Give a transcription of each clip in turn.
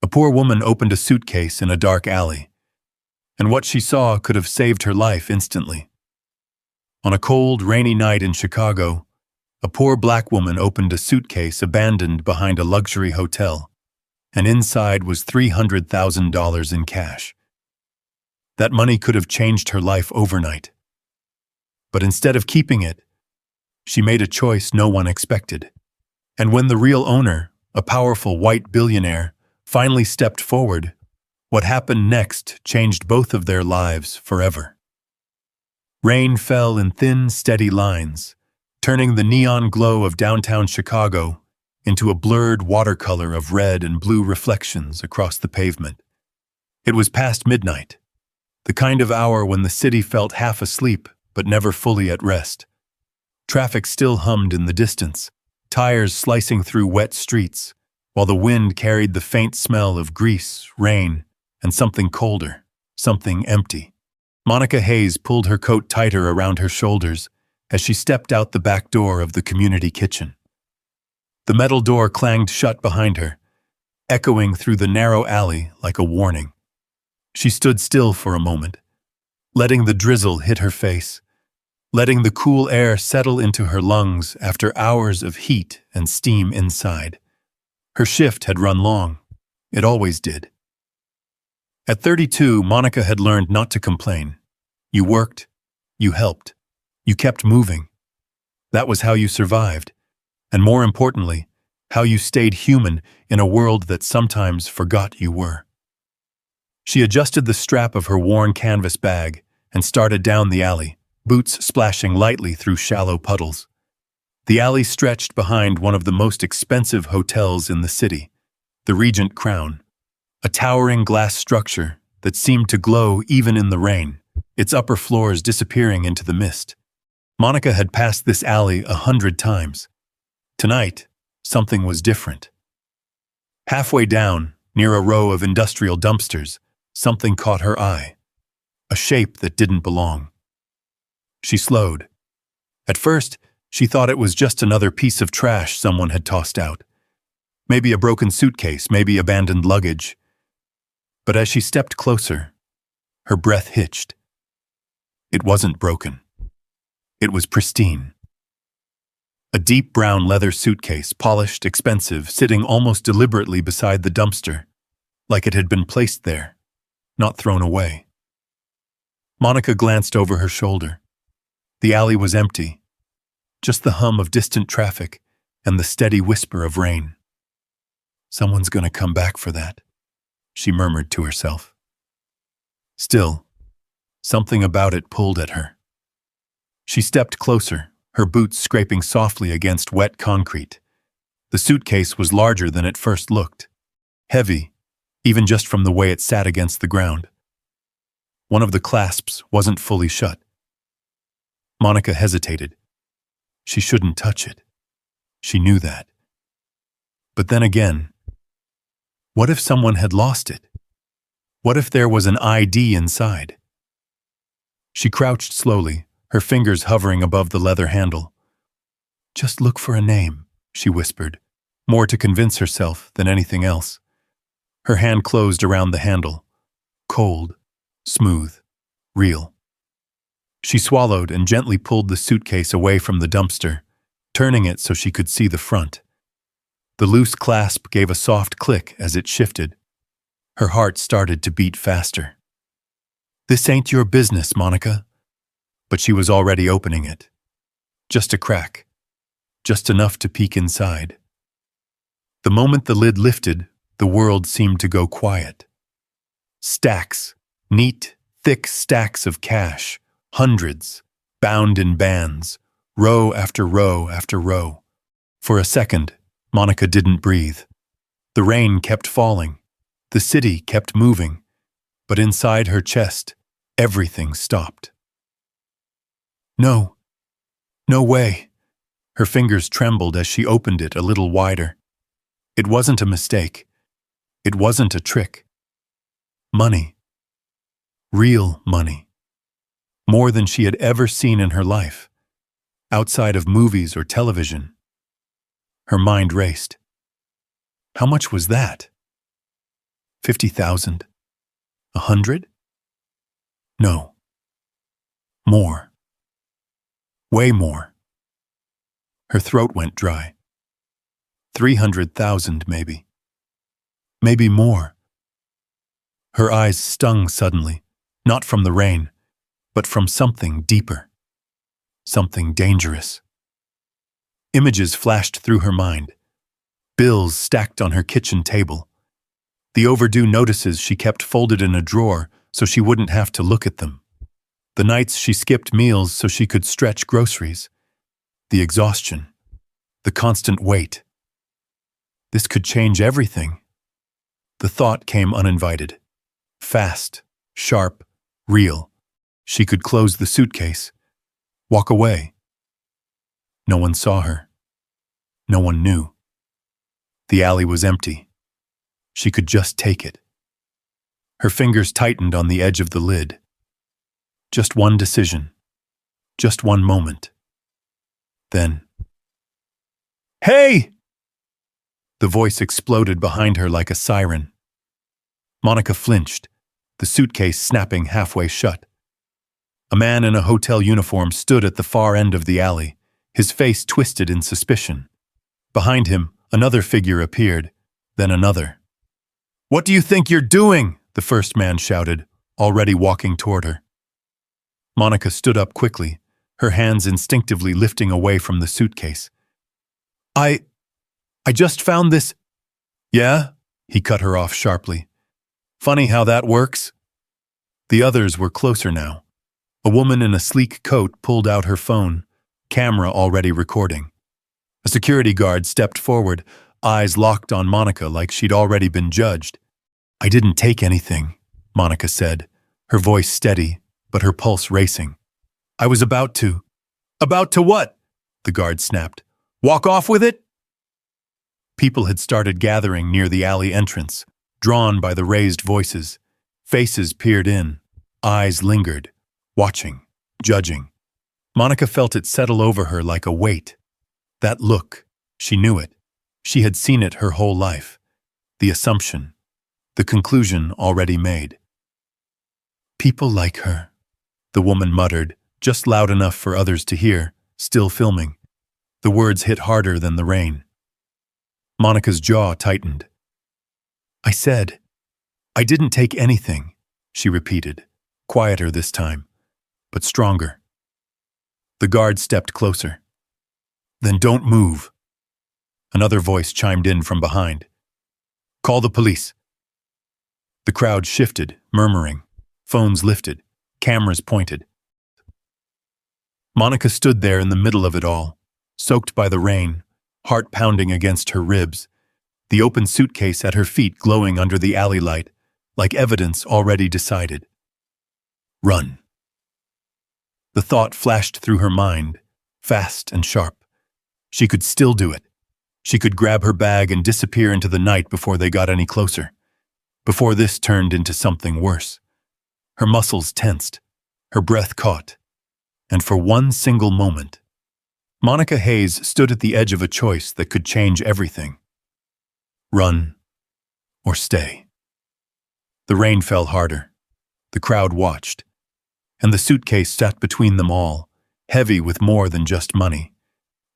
A poor woman opened a suitcase in a dark alley, and what she saw could have saved her life instantly. On a cold, rainy night in Chicago, a poor black woman opened a suitcase abandoned behind a luxury hotel, and inside was $300,000 in cash. That money could have changed her life overnight. But instead of keeping it, she made a choice no one expected. And when the real owner, a powerful white billionaire, finally stepped forward, what happened next changed both of their lives forever. Rain fell in thin, steady lines, turning the neon glow of downtown Chicago into a blurred watercolor of red and blue reflections across the pavement. It was past midnight, the kind of hour when the city felt half asleep but never fully at rest. Traffic still hummed in the distance, tires slicing through wet streets, while the wind carried the faint smell of grease, rain, and something colder, something empty. Monica Hayes pulled her coat tighter around her shoulders as she stepped out the back door of the community kitchen. The metal door clanged shut behind her, echoing through the narrow alley like a warning. She stood still for a moment, letting the drizzle hit her face, letting the cool air settle into her lungs after hours of heat and steam inside. Her shift had run long. It always did. At 32, Monica had learned not to complain. You worked, you helped, you kept moving. That was how you survived, and more importantly, how you stayed human in a world that sometimes forgot you were. She adjusted the strap of her worn canvas bag and started down the alley, boots splashing lightly through shallow puddles. The alley stretched behind one of the most expensive hotels in the city, the Regent Crown, a towering glass structure that seemed to glow even in the rain, its upper floors disappearing into the mist. Monica had passed this alley 100 times. Tonight, something was different. Halfway down, near a row of industrial dumpsters, something caught her eye, a shape that didn't belong. She slowed. At first, she thought it was just another piece of trash someone had tossed out. Maybe a broken suitcase, maybe abandoned luggage. But as she stepped closer, her breath hitched. It wasn't broken. It was pristine. A deep brown leather suitcase, polished, expensive, sitting almost deliberately beside the dumpster, like it had been placed there, not thrown away. Monica glanced over her shoulder. The alley was empty, just the hum of distant traffic and the steady whisper of rain. Someone's going to come back for that, she murmured to herself. Still, something about it pulled at her. She stepped closer, her boots scraping softly against wet concrete. The suitcase was larger than it first looked, heavy, even just from the way it sat against the ground. One of the clasps wasn't fully shut. Monica hesitated. She shouldn't touch it. She knew that. But then again, what if someone had lost it? What if there was an ID inside? She crouched slowly, her fingers hovering above the leather handle. Just look for a name, she whispered, more to convince herself than anything else. Her hand closed around the handle, cold, smooth, real. She swallowed and gently pulled the suitcase away from the dumpster, turning it so she could see the front. The loose clasp gave a soft click as it shifted. Her heart started to beat faster. This ain't your business, Monica. But she was already opening it. Just a crack. Just enough to peek inside. The moment the lid lifted, the world seemed to go quiet. Stacks, neat, thick stacks of cash, hundreds, bound in bands, row after row after row. For a second, Monica didn't breathe. The rain kept falling. The city kept moving. But inside her chest, everything stopped. No. No way. Her fingers trembled as she opened it a little wider. It wasn't a mistake. It wasn't a trick. Money. Real money. More than she had ever seen in her life, outside of movies or television. Her mind raced. How much was that? 50,000? 100? No. More. Way more. Her throat went dry. 300,000, maybe. Maybe more. Her eyes stung suddenly, not from the rain, but from something deeper. Something dangerous. Images flashed through her mind. Bills stacked on her kitchen table. The overdue notices she kept folded in a drawer so she wouldn't have to look at them. The nights she skipped meals so she could stretch groceries. The exhaustion. The constant weight. This could change everything. The thought came uninvited. Fast, sharp, real. She could close the suitcase. Walk away. No one saw her. No one knew. The alley was empty. She could just take it. Her fingers tightened on the edge of the lid. Just one decision. Just one moment. Then, "Hey!" The voice exploded behind her like a siren. Monica flinched, the suitcase snapping halfway shut. A man in a hotel uniform stood at the far end of the alley, his face twisted in suspicion. Behind him, another figure appeared, then another. "What do you think you're doing?" the first man shouted, already walking toward her. Monica stood up quickly, her hands instinctively lifting away from the suitcase. I just found this." "Yeah?" he cut her off sharply. "Funny how that works." The others were closer now. A woman in a sleek coat pulled out her phone, camera already recording. A security guard stepped forward, eyes locked on Monica like she'd already been judged. "I didn't take anything," Monica said, her voice steady, but her pulse racing. "I was about to." "About to what?" the guard snapped. "Walk off with it?" People had started gathering near the alley entrance, drawn by the raised voices. Faces peered in, eyes lingered, watching, judging. Monica felt it settle over her like a weight. That look, she knew it. She had seen it her whole life. The assumption, the conclusion already made. "People like her," the woman muttered, just loud enough for others to hear, still filming. The words hit harder than the rain. Monica's jaw tightened. I didn't take anything," she repeated, quieter this time, but stronger. The guard stepped closer. "Then don't move." Another voice chimed in from behind. "Call the police." The crowd shifted, murmuring. Phones lifted, cameras pointed. Monica stood there in the middle of it all, soaked by the rain, heart pounding against her ribs, the open suitcase at her feet glowing under the alley light, like evidence already decided. Run. The thought flashed through her mind, fast and sharp. She could still do it. She could grab her bag and disappear into the night before they got any closer, before this turned into something worse. Her muscles tensed, her breath caught, and for one single moment, Monica Hayes stood at the edge of a choice that could change everything. Run or stay. The rain fell harder. The crowd watched, and the suitcase sat between them all, heavy with more than just money.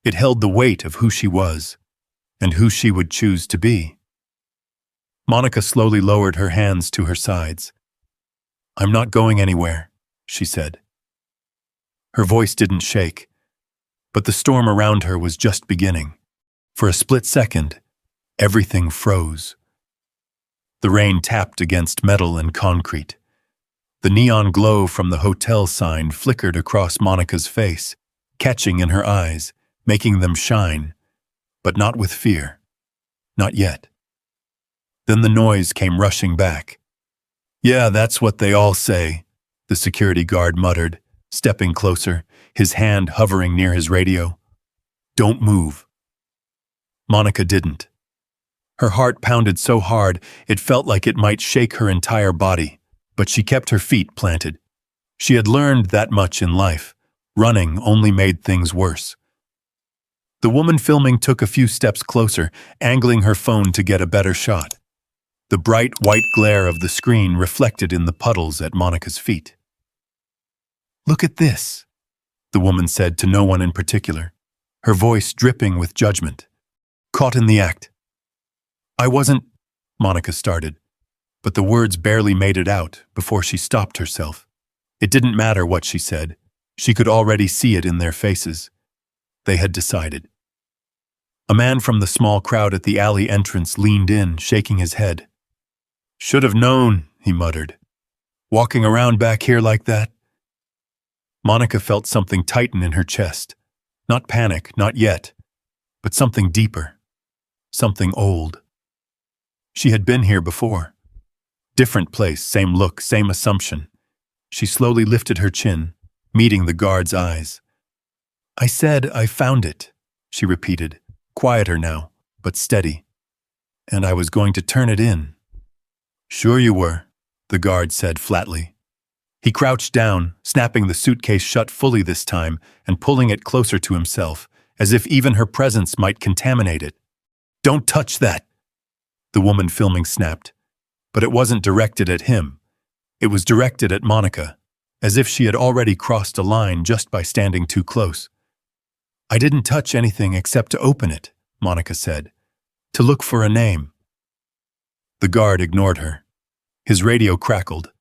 It held the weight of who she was, and who she would choose to be. Monica slowly lowered her hands to her sides. "I'm not going anywhere," she said. Her voice didn't shake, but the storm around her was just beginning. For a split second, everything froze. The rain tapped against metal and concrete. The neon glow from the hotel sign flickered across Monica's face, catching in her eyes, making them shine, but not with fear. Not yet. Then the noise came rushing back. "Yeah, that's what they all say," the security guard muttered, stepping closer, his hand hovering near his radio. "Don't move." Monica didn't. Her heart pounded so hard it felt like it might shake her entire body, but she kept her feet planted. She had learned that much in life. Running only made things worse. The woman filming took a few steps closer, angling her phone to get a better shot. the bright white glare of the screen reflected in the puddles at Monica's feet. "Look at this," the woman said to no one in particular, her voice dripping with judgment. "Caught in the act." "I wasn't," Monica started, but the words barely made it out before she stopped herself. It didn't matter what she said. She could already see it in their faces. They had decided. A man from the small crowd at the alley entrance leaned in, shaking his head. "Should have known," he muttered. "Walking around back here like that?" Monica felt something tighten in her chest. Not panic, not yet, but something deeper. Something old. She had been here before. Different place, same look, same assumption. She slowly lifted her chin, meeting the guard's eyes. "I said I found it," she repeated, quieter now, but steady. "And I was going to turn it in." "Sure you were," the guard said flatly. He crouched down, snapping the suitcase shut fully this time and pulling it closer to himself, as if even her presence might contaminate it. "Don't touch that," the woman filming snapped. But it wasn't directed at him. It was directed at Monica, as if she had already crossed a line just by standing too close. "I didn't touch anything except to open it," Monica said, "to look for a name." The guard ignored her. His radio crackled.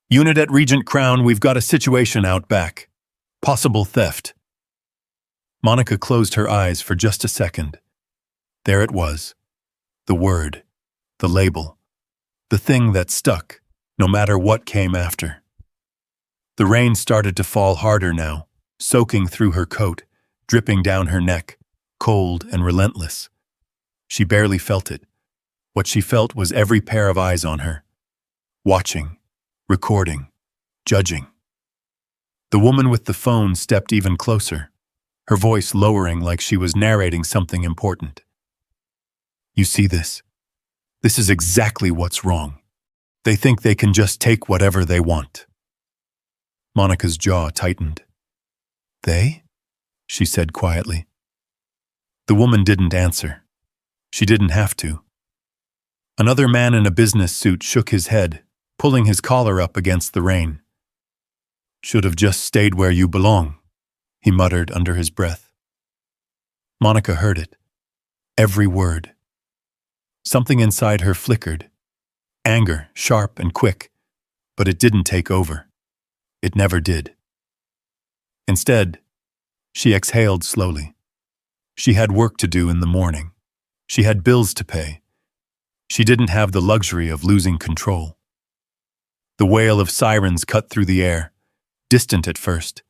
"Unit at Regent Crown, we've got a situation out back. Possible theft." Monica closed her eyes for just a second. There it was. The word. The label. The thing that stuck, no matter what came after. The rain started to fall harder now, soaking through her coat, dripping down her neck, cold and relentless. She barely felt it. What she felt was every pair of eyes on her. Watching, recording, judging. The woman with the phone stepped even closer, her voice lowering like she was narrating something important. "You see this? This is exactly what's wrong. They think they can just take whatever they want." Monica's jaw tightened. "They?" she said quietly. The woman didn't answer. She didn't have to. Another man in a business suit shook his head, pulling his collar up against the rain. "Should have just stayed where you belong," he muttered under his breath. Monica heard it. Every word. Something inside her flickered. Anger, sharp and quick, but it didn't take over. It never did. Instead, she exhaled slowly. She had work to do in the morning. She had bills to pay. She didn't have the luxury of losing control. The wail of sirens cut through the air, distant at first,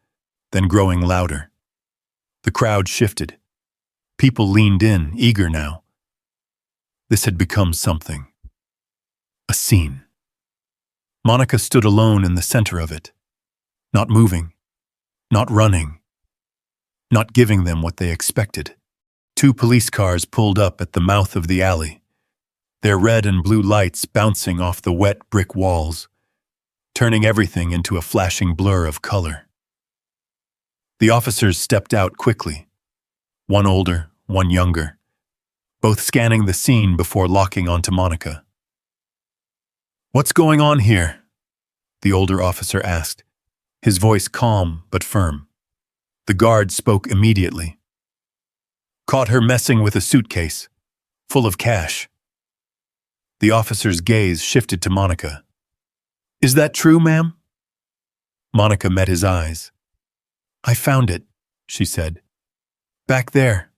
then growing louder. The crowd shifted. People leaned in, eager now. This had become something. A scene. Monica stood alone in the center of it, not moving, not running, not giving them what they expected. 2 police cars pulled up at the mouth of the alley, their red and blue lights bouncing off the wet brick walls, turning everything into a flashing blur of color. The officers stepped out quickly, one older, one younger, both scanning the scene before locking onto Monica. "What's going on here?" the older officer asked, his voice calm but firm. The guard spoke immediately. "Caught her messing with a suitcase, full of cash." The officer's gaze shifted to Monica. "Is that true, ma'am?" Monica met his eyes. "I found it," she said. "Back there,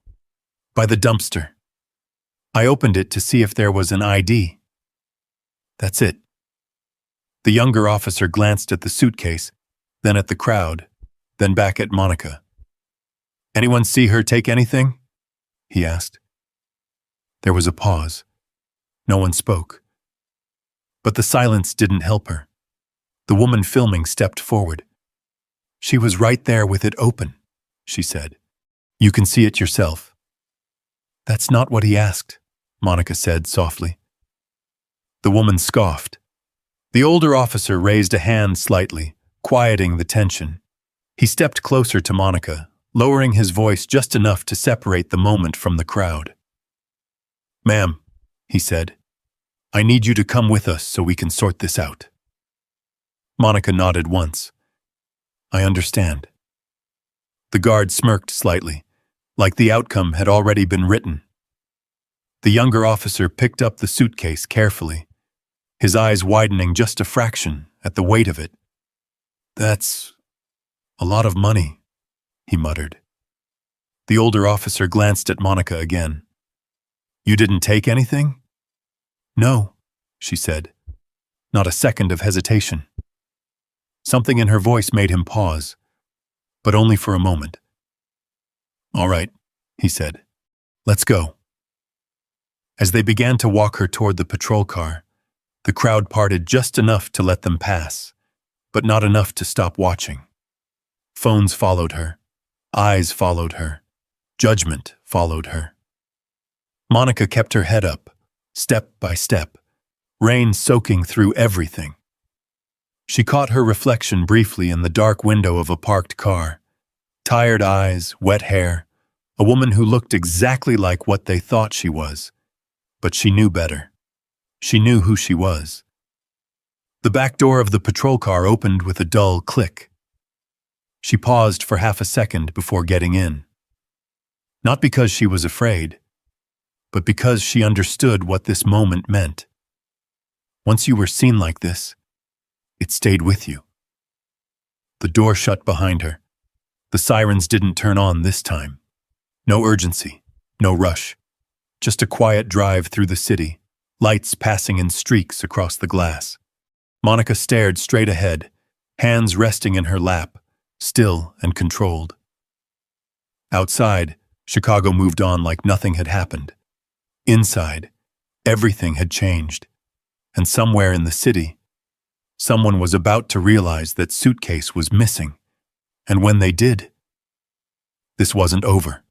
by the dumpster. I opened it to see if there was an ID. That's it." The younger officer glanced at the suitcase, then at the crowd, then back at Monica. "Anyone see her take anything?" he asked. There was a pause. No one spoke. But the silence didn't help her. The woman filming stepped forward. "She was right there with it open," she said. "You can see it yourself." "That's not what he asked," Monica said softly. The woman scoffed. The older officer raised a hand slightly, quieting the tension. He stepped closer to Monica, lowering his voice just enough to separate the moment from the crowd. "Ma'am," he said, I need you to come with us so we can sort this out. Monica nodded once. I understand. The guard smirked slightly, like the outcome had already been written. The younger officer picked up the suitcase carefully, his eyes widening just a fraction at the weight of it. That's a lot of money, he muttered. The older officer glanced at Monica again. You didn't take anything? No, she said. Not a second of hesitation. Something in her voice made him pause, but only for a moment. All right, he said. Let's go. As they began to walk her toward the patrol car, the crowd parted just enough to let them pass, but not enough to stop watching. Phones followed her. Eyes followed her. Judgment followed her. Monica kept her head up, step by step, rain soaking through everything. She caught her reflection briefly in the dark window of a parked car. Tired eyes, wet hair, a woman who looked exactly like what they thought she was. But she knew better. She knew who she was. The back door of the patrol car opened with a dull click. She paused for half a second before getting in. Not because she was afraid, but because she understood what this moment meant. Once you were seen like this, it stayed with you. The door shut behind her. The sirens didn't turn on this time. No urgency, no rush. Just a quiet drive through the city, lights passing in streaks across the glass. Monica stared straight ahead, hands resting in her lap, still and controlled. Outside, Chicago moved on like nothing had happened. Inside, everything had changed. And somewhere in the city, someone was about to realize that Suitcase was missing. And when they did, this wasn't over.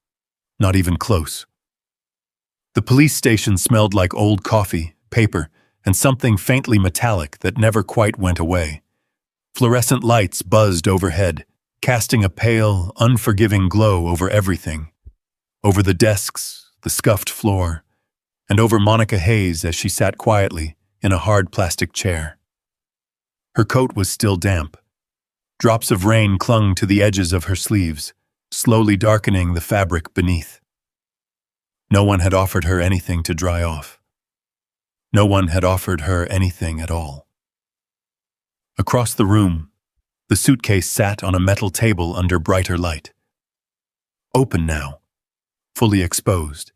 Not even close. The police station smelled like old coffee, paper, and something faintly metallic that never quite went away. Fluorescent lights buzzed overhead, casting a pale, unforgiving glow over everything. Over the desks, the scuffed floor, and over Monica Hayes as she sat quietly in a hard plastic chair. Her coat was still damp. Drops of rain clung to the edges of her sleeves, slowly darkening the fabric beneath. No one had offered her anything to dry off. No one had offered her anything at all. Across the room, the suitcase sat on a metal table under brighter light. Open now, fully exposed.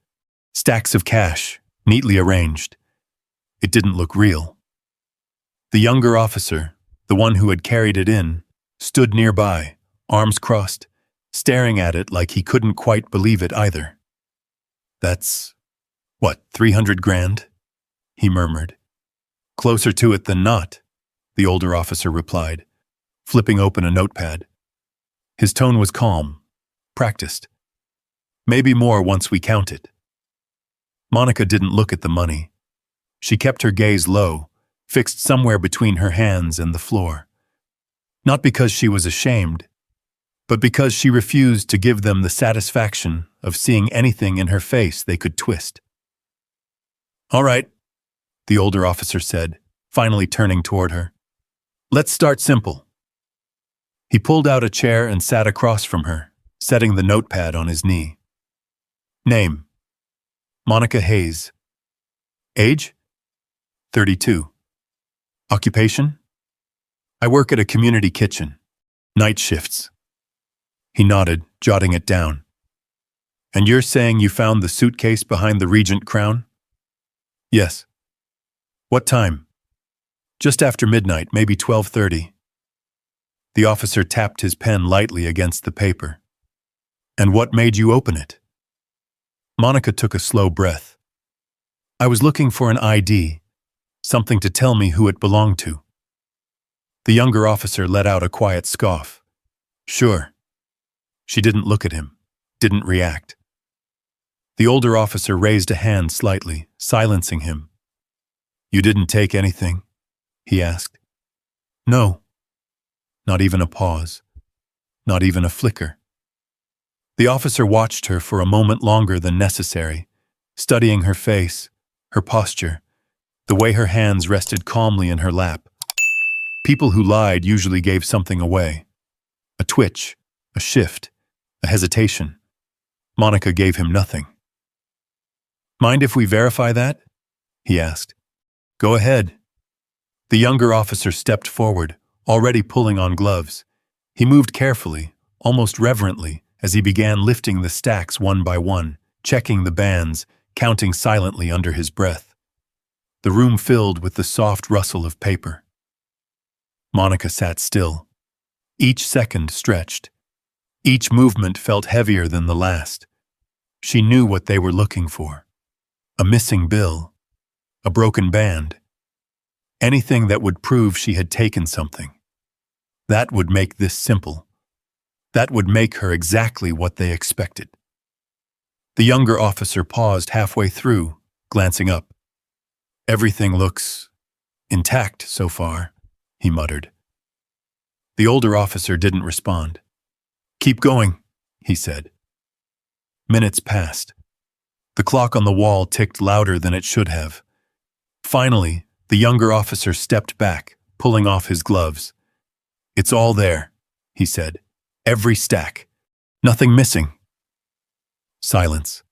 Stacks of cash, neatly arranged. It didn't look real. The younger officer, the one who had carried it in, stood nearby, arms crossed, staring at it like he couldn't quite believe it either. That's, 300 grand? He murmured. Closer to it than not, the older officer replied, flipping open a notepad. His tone was calm, practiced. Maybe more once we count it. Monica didn't look at the money. She kept her gaze low, fixed somewhere between her hands and the floor. Not because she was ashamed, but because she refused to give them the satisfaction of seeing anything in her face they could twist. All right, the older officer said, finally turning toward her. Let's start simple. He pulled out a chair and sat across from her, setting the notepad on his knee. Name: Monica Hayes. Age: 32. Occupation: I work at a community kitchen. Night shifts. He nodded, jotting it down. And you're saying you found the suitcase behind the Regent Crown? Yes. What time? Just after midnight, maybe 12:30. The officer tapped his pen lightly against the paper. And what made you open it? Monica took a slow breath. I was looking for an ID, something to tell me who it belonged to. The younger officer let out a quiet scoff. Sure. She didn't look at him, didn't react. The older officer raised a hand slightly, silencing him. You didn't take anything? He asked. No. Not even a pause. Not even a flicker. The officer watched her for a moment longer than necessary, studying her face, her posture, the way her hands rested calmly in her lap. People who lied usually gave something away. A twitch, a shift, a hesitation. Monica gave him nothing. "Mind if we verify that?" he asked. "Go ahead." The younger officer stepped forward, already pulling on gloves. He moved carefully, almost reverently, as he began lifting the stacks one by one, checking the bands, counting silently under his breath. The room filled with the soft rustle of paper. Monica sat still. Each second stretched. Each movement felt heavier than the last. She knew what they were looking for. A missing bill. A broken band. Anything that would prove she had taken something. That would make this simple. That would make her exactly what they expected. The younger officer paused halfway through, glancing up. "Everything looks intact so far," he muttered. The older officer didn't respond. "Keep going," he said. Minutes passed. The clock on the wall ticked louder than it should have. Finally, the younger officer stepped back, pulling off his gloves. "It's all there," he said. "Every stack. Nothing missing." Silence.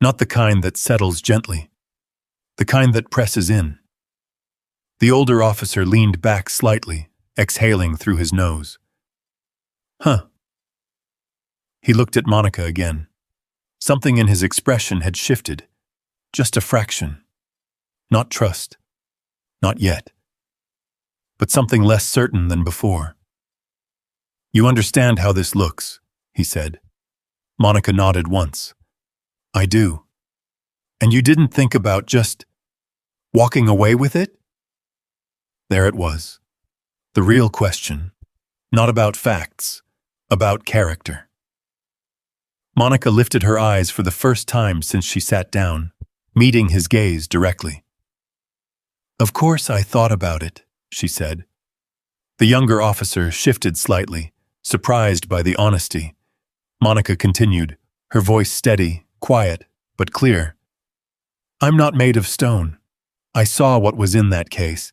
Not the kind that settles gently. The kind that presses in. The older officer leaned back slightly, exhaling through his nose. "Huh." He looked at Monica again. Something in his expression had shifted. Just a fraction. Not trust. Not yet. But something less certain than before. "You understand how this looks," he said. Monica nodded once. "I do. And you didn't think about just walking away with it?" There it was. The real question. Not about facts. About character. Monica lifted her eyes for the first time since she sat down, meeting his gaze directly. "Of course I thought about it," she said. The younger officer shifted slightly, surprised by the honesty. Monica continued, her voice steady, quiet, but clear. "I'm not made of stone. I saw what was in that case.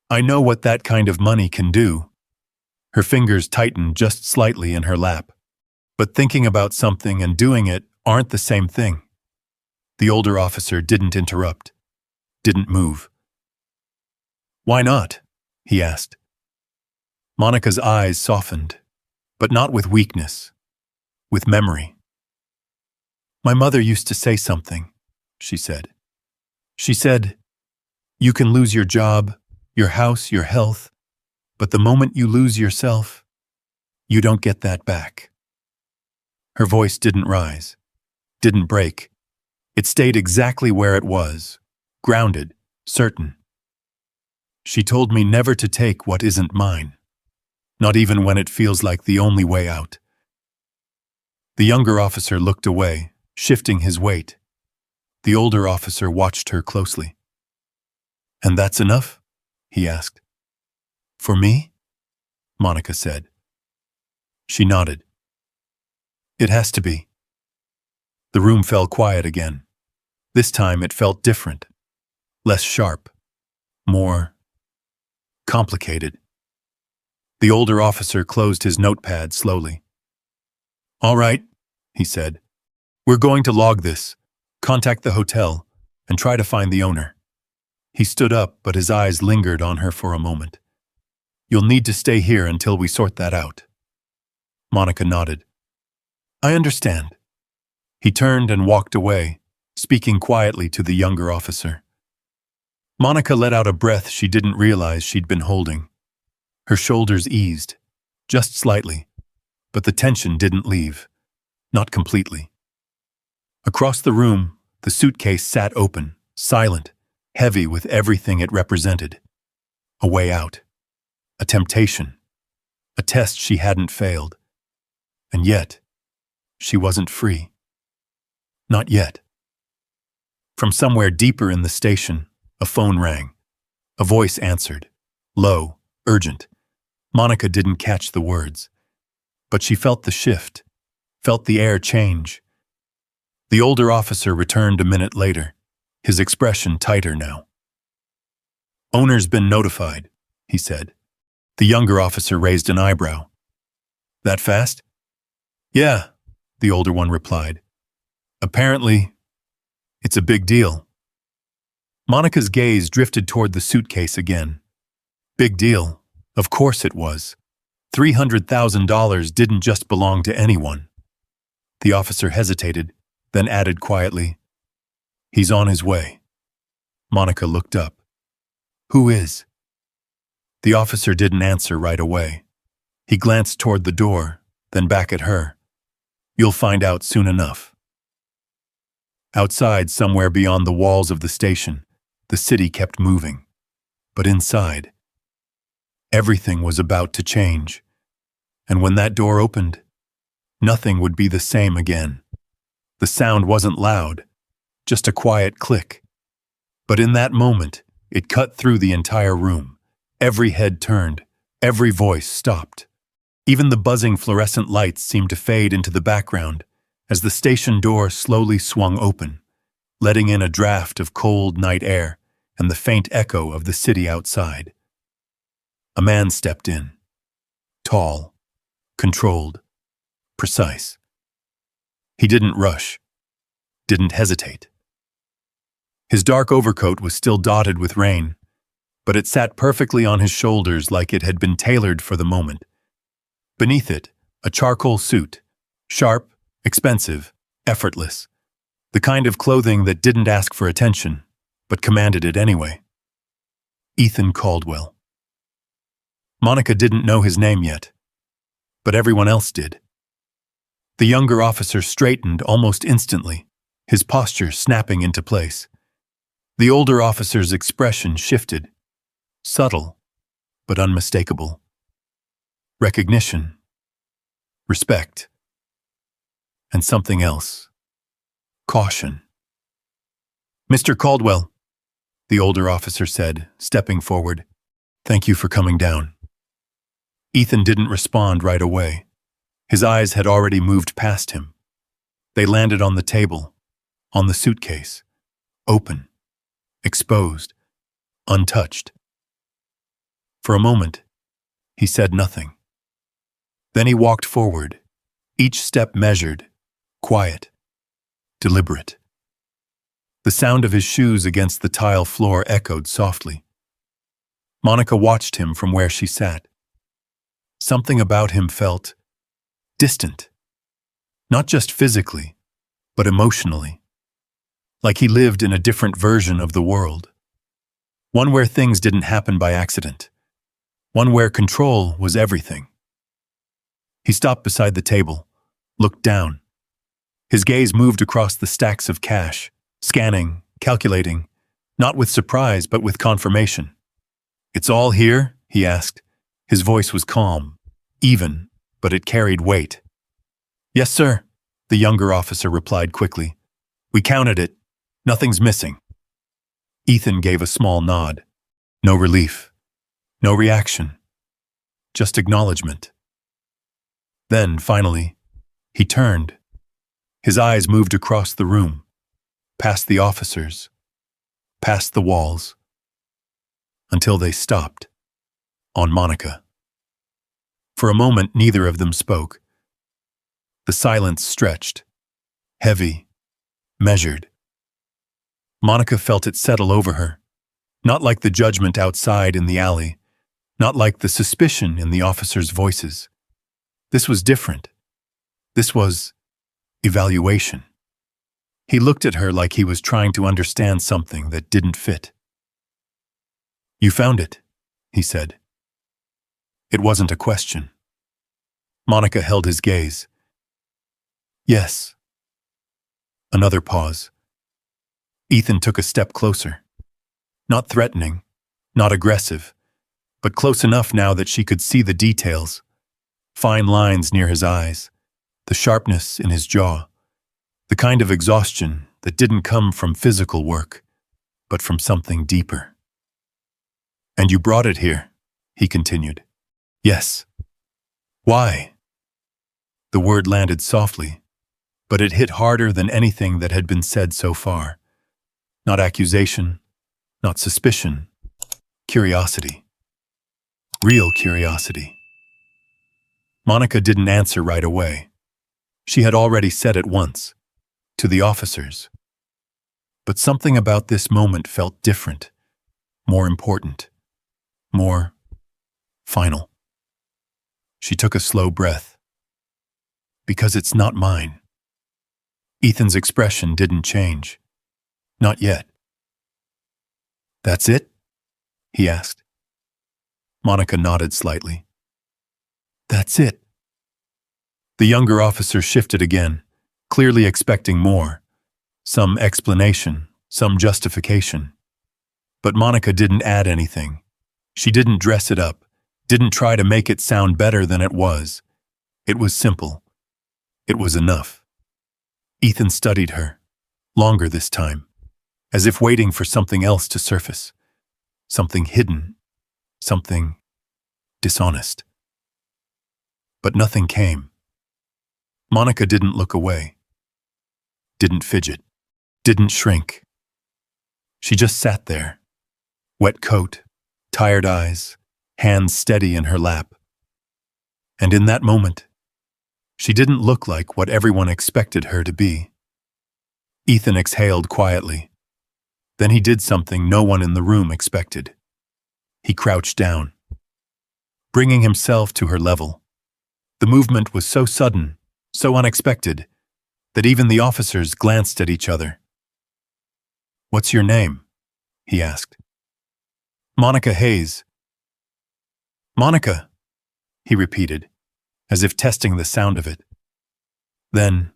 I know what that kind of money can do." Her fingers tightened just slightly in her lap. But thinking about something and doing it aren't the same thing. The older officer didn't interrupt, didn't move. "Why not?" he asked. Monica's eyes softened, but not with weakness, with memory. "My mother used to say something," she said. "She said, 'You can lose your job, your house, your health, but the moment you lose yourself, you don't get that back.'" Her voice didn't rise, didn't break. It stayed exactly where it was, grounded, certain. "She told me never to take what isn't mine, not even when it feels like the only way out." The younger officer looked away, shifting his weight. The older officer watched her closely. "And that's enough?" he asked. "For me?" Monica said. She nodded. "It has to be." The room fell quiet again. This time it felt different, less sharp, more complicated. The older officer closed his notepad slowly. "All right," he said. "We're going to log this, contact the hotel, and try to find the owner." He stood up, but his eyes lingered on her for a moment. "You'll need to stay here until we sort that out." Monica nodded. "I understand." He turned and walked away, speaking quietly to the younger officer. Monica let out a breath she didn't realize she'd been holding. Her shoulders eased, just slightly, but the tension didn't leave, not completely. Across the room, the suitcase sat open, silent, heavy with everything it represented. A way out. A temptation. A test she hadn't failed. And yet, she wasn't free. Not yet. From somewhere deeper in the station, a phone rang. A voice answered. Low, urgent. Monica didn't catch the words. But she felt the shift, felt the air change. The older officer returned a minute later, his expression tighter now. Owner's been notified, he said. The younger officer raised an eyebrow. That fast? Yeah, the older one replied. Apparently, it's a big deal. Monica's gaze drifted toward the suitcase again. Big deal. Of course it was. $300,000 didn't just belong to anyone. The officer hesitated, then added quietly, He's on his way. Monica looked up. Who is? The officer didn't answer right away. He glanced toward the door, then back at her. You'll find out soon enough. Outside, somewhere beyond the walls of the station, the city kept moving. But inside, everything was about to change. And when that door opened, nothing would be the same again. The sound wasn't loud, just a quiet click. But in that moment, it cut through the entire room. Every head turned, every voice stopped. Even the buzzing fluorescent lights seemed to fade into the background as the station door slowly swung open, letting in a draft of cold night air and the faint echo of the city outside. A man stepped in. Tall, controlled, precise. He didn't rush, didn't hesitate. His dark overcoat was still dotted with rain, but it sat perfectly on his shoulders like it had been tailored for the moment. Beneath it, a charcoal suit, sharp, expensive, effortless. The kind of clothing that didn't ask for attention, but commanded it anyway. Ethan Caldwell. Monica didn't know his name yet, but everyone else did. The younger officer straightened almost instantly, his posture snapping into place. The older officer's expression shifted, subtle, but unmistakable. Recognition, respect, and something else. Caution. Mr. Caldwell, the older officer said, stepping forward. Thank you for coming down. Ethan didn't respond right away. His eyes had already moved past him. They landed on the table, on the suitcase, open, exposed, untouched. For a moment, he said nothing. Then he walked forward, each step measured, quiet, deliberate. The sound of his shoes against the tile floor echoed softly. Monica watched him from where she sat. Something about him felt distant, not just physically, but emotionally, like he lived in a different version of the world, one where things didn't happen by accident, one where control was everything. He stopped beside the table, looked down. His gaze moved across the stacks of cash, scanning, calculating, not with surprise but with confirmation. It's all here? He asked. His voice was calm, even, but it carried weight. Yes, sir, the younger officer replied quickly. We counted it. Nothing's missing. Ethan gave a small nod. No relief. No reaction. Just acknowledgement. Then, finally, he turned. His eyes moved across the room, past the officers, past the walls, until they stopped, on Monica. For a moment, neither of them spoke. The silence stretched, heavy, measured. Monica felt it settle over her, not like the judgment outside in the alley, not like the suspicion in the officers' voices. This was different. This was evaluation. He looked at her like he was trying to understand something that didn't fit. You found it, he said. It wasn't a question. Monica held his gaze. Yes. Another pause. Ethan took a step closer. Not threatening, not aggressive, but close enough now that she could see the details. Fine lines near his eyes, the sharpness in his jaw, the kind of exhaustion that didn't come from physical work, but from something deeper. And you brought it here, he continued. Yes. Why? The word landed softly, but it hit harder than anything that had been said so far. Not accusation, not suspicion. Curiosity. Real curiosity. Monica didn't answer right away. She had already said it once, to the officers. But something about this moment felt different, more important, more final. She took a slow breath. Because it's not mine. Ethan's expression didn't change. Not yet. That's it? He asked. Monica nodded slightly. That's it. The younger officer shifted again, clearly expecting more. Some explanation, some justification. But Monica didn't add anything. She didn't dress it up, didn't try to make it sound better than it was. It was simple. It was enough. Ethan studied her, longer this time, as if waiting for something else to surface. Something hidden, something dishonest. But nothing came. Monica didn't look away, didn't fidget, didn't shrink. She just sat there, wet coat, tired eyes, hands steady in her lap. And in that moment, she didn't look like what everyone expected her to be. Ethan exhaled quietly. Then he did something no one in the room expected. He crouched down, bringing himself to her level. The movement was so sudden, so unexpected, that even the officers glanced at each other. "What's your name?" he asked. "Monica Hayes." "Monica," he repeated, as if testing the sound of it. Then,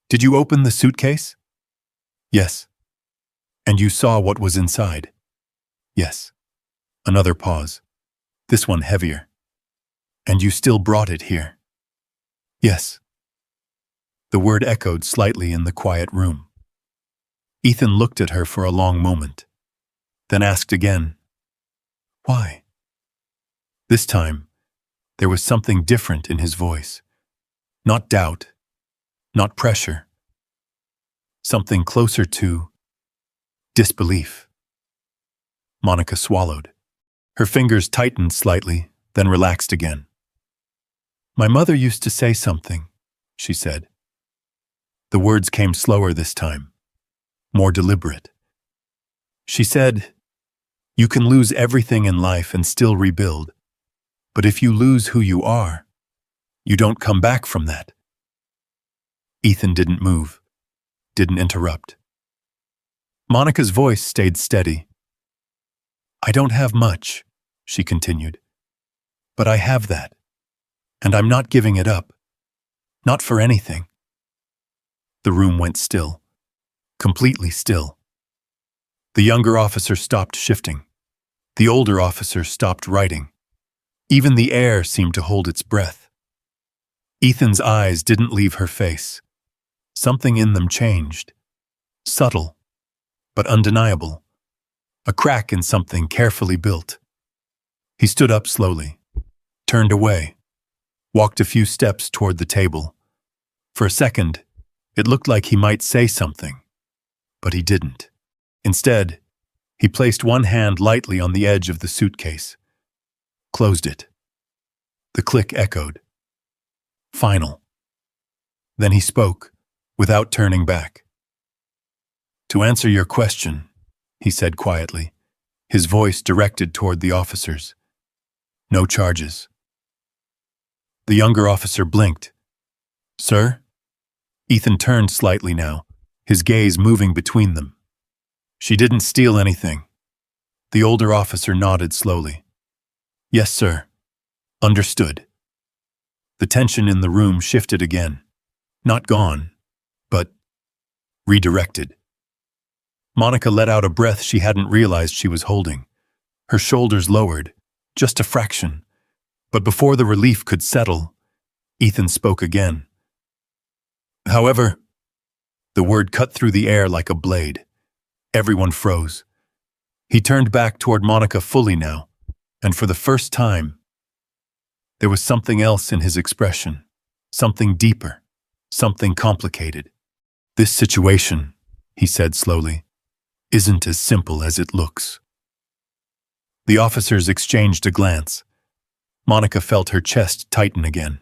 "Did you open the suitcase?" "Yes." "And you saw what was inside?" "Yes." Another pause. This one heavier. "And you still brought it here?" "Yes." The word echoed slightly in the quiet room. Ethan looked at her for a long moment, then asked again, "Why?" This time, there was something different in his voice. Not doubt, not pressure. Something closer to disbelief. Monica swallowed. Her fingers tightened slightly, then relaxed again. "My mother used to say something," she said. The words came slower this time, more deliberate. She said, "You can lose everything in life and still rebuild. But if you lose who you are, you don't come back from that." Ethan didn't move, didn't interrupt. Monica's voice stayed steady. "I don't have much," she continued. "But I have that. And I'm not giving it up. Not for anything." The room went still, completely still. The younger officer stopped shifting. The older officer stopped writing. Even the air seemed to hold its breath. Ethan's eyes didn't leave her face. Something in them changed. Subtle, but undeniable. A crack in something carefully built. He stood up slowly, turned away, walked a few steps toward the table. For a second, it looked like he might say something, but he didn't. Instead, he placed one hand lightly on the edge of the suitcase, closed it. The click echoed. Final. Then he spoke, without turning back. "To answer your question," he said quietly, his voice directed toward the officers. "No charges." The younger officer blinked. "Sir?" Ethan turned slightly now, his gaze moving between them. "She didn't steal anything." The older officer nodded slowly. "Yes, sir. Understood." The tension in the room shifted again. Not gone, but redirected. Monica let out a breath she hadn't realized she was holding. Her shoulders lowered, just a fraction. But before the relief could settle, Ethan spoke again. "However," the word cut through the air like a blade. Everyone froze. He turned back toward Monica fully now, and for the first time, there was something else in his expression, something deeper, something complicated. "This situation," he said slowly, "isn't as simple as it looks." The officers exchanged a glance. Monica felt her chest tighten again.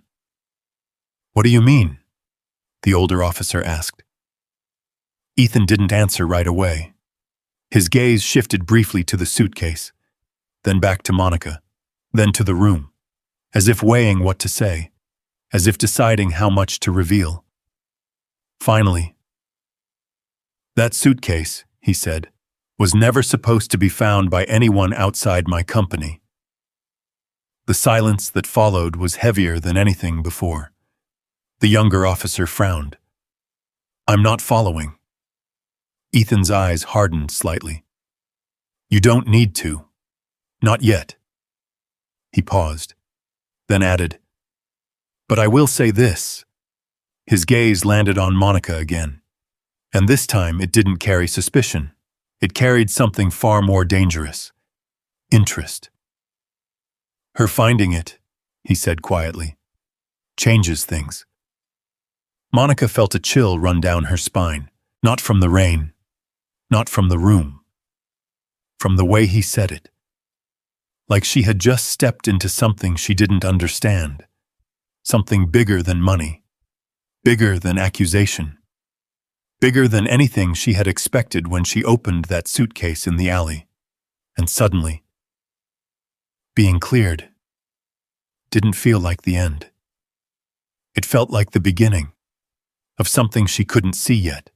"What do you mean?" the older officer asked. Ethan didn't answer right away. His gaze shifted briefly to the suitcase, then back to Monica, then to the room, as if weighing what to say, as if deciding how much to reveal. Finally, "That suitcase," he said, "was never supposed to be found by anyone outside my company." The silence that followed was heavier than anything before. The younger officer frowned. "I'm not following." Ethan's eyes hardened slightly. "You don't need to. Not yet." He paused, then added, "But I will say this." His gaze landed on Monica again, and this time it didn't carry suspicion. It carried something far more dangerous: interest. "Her finding it," he said quietly, "changes things." Monica felt a chill run down her spine, not from the rain, not from the room, from the way he said it. Like she had just stepped into something she didn't understand, something bigger than money, bigger than accusation, bigger than anything she had expected when she opened that suitcase in the alley. And suddenly, being cleared didn't feel like the end. It felt like the beginning of something she couldn't see yet,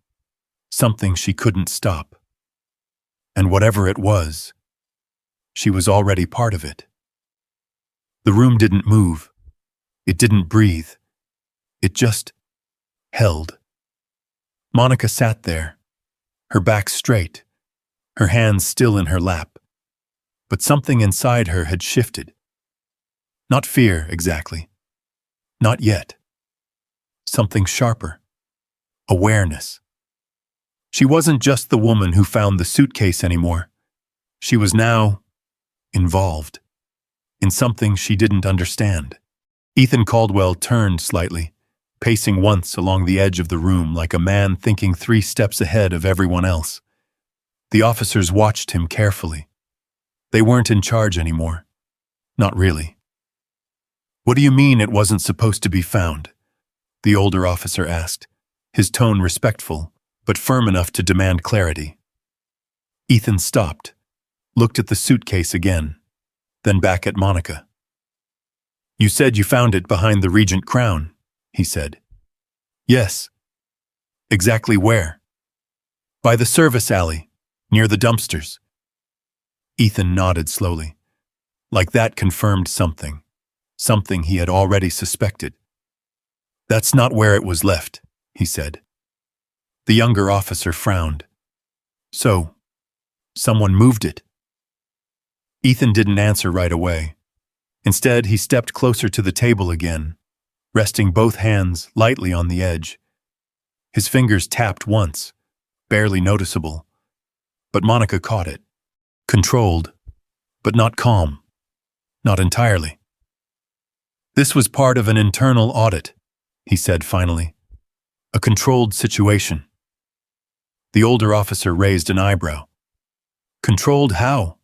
something she couldn't stop. And whatever it was, she was already part of it. The room didn't move. It didn't breathe. It just held. Monica sat there, her back straight, her hands still in her lap. But something inside her had shifted. Not fear, exactly. Not yet. Something sharper. Awareness. She wasn't just the woman who found the suitcase anymore. She was now involved in something she didn't understand. Ethan Caldwell turned slightly, pacing once along the edge of the room like a man thinking 3 steps ahead of everyone else. The officers watched him carefully. They weren't in charge anymore. Not really. "What do you mean it wasn't supposed to be found?" the older officer asked, his tone respectful, but firm enough to demand clarity. Ethan stopped, looked at the suitcase again, then back at Monica. "You said you found it behind the Regent Crown," he said. "Yes." "Exactly where?" "By the service alley, near the dumpsters." Ethan nodded slowly, like that confirmed something he had already suspected. "That's not where it was left," he said. The younger officer frowned. "So, someone moved it?" Ethan didn't answer right away. Instead, he stepped closer to the table again, resting both hands lightly on the edge. His fingers tapped once, barely noticeable, but Monica caught it. Controlled, but not calm. Not entirely. "This was part of an internal audit," he said finally. "A controlled situation." The older officer raised an eyebrow. "Controlled how?"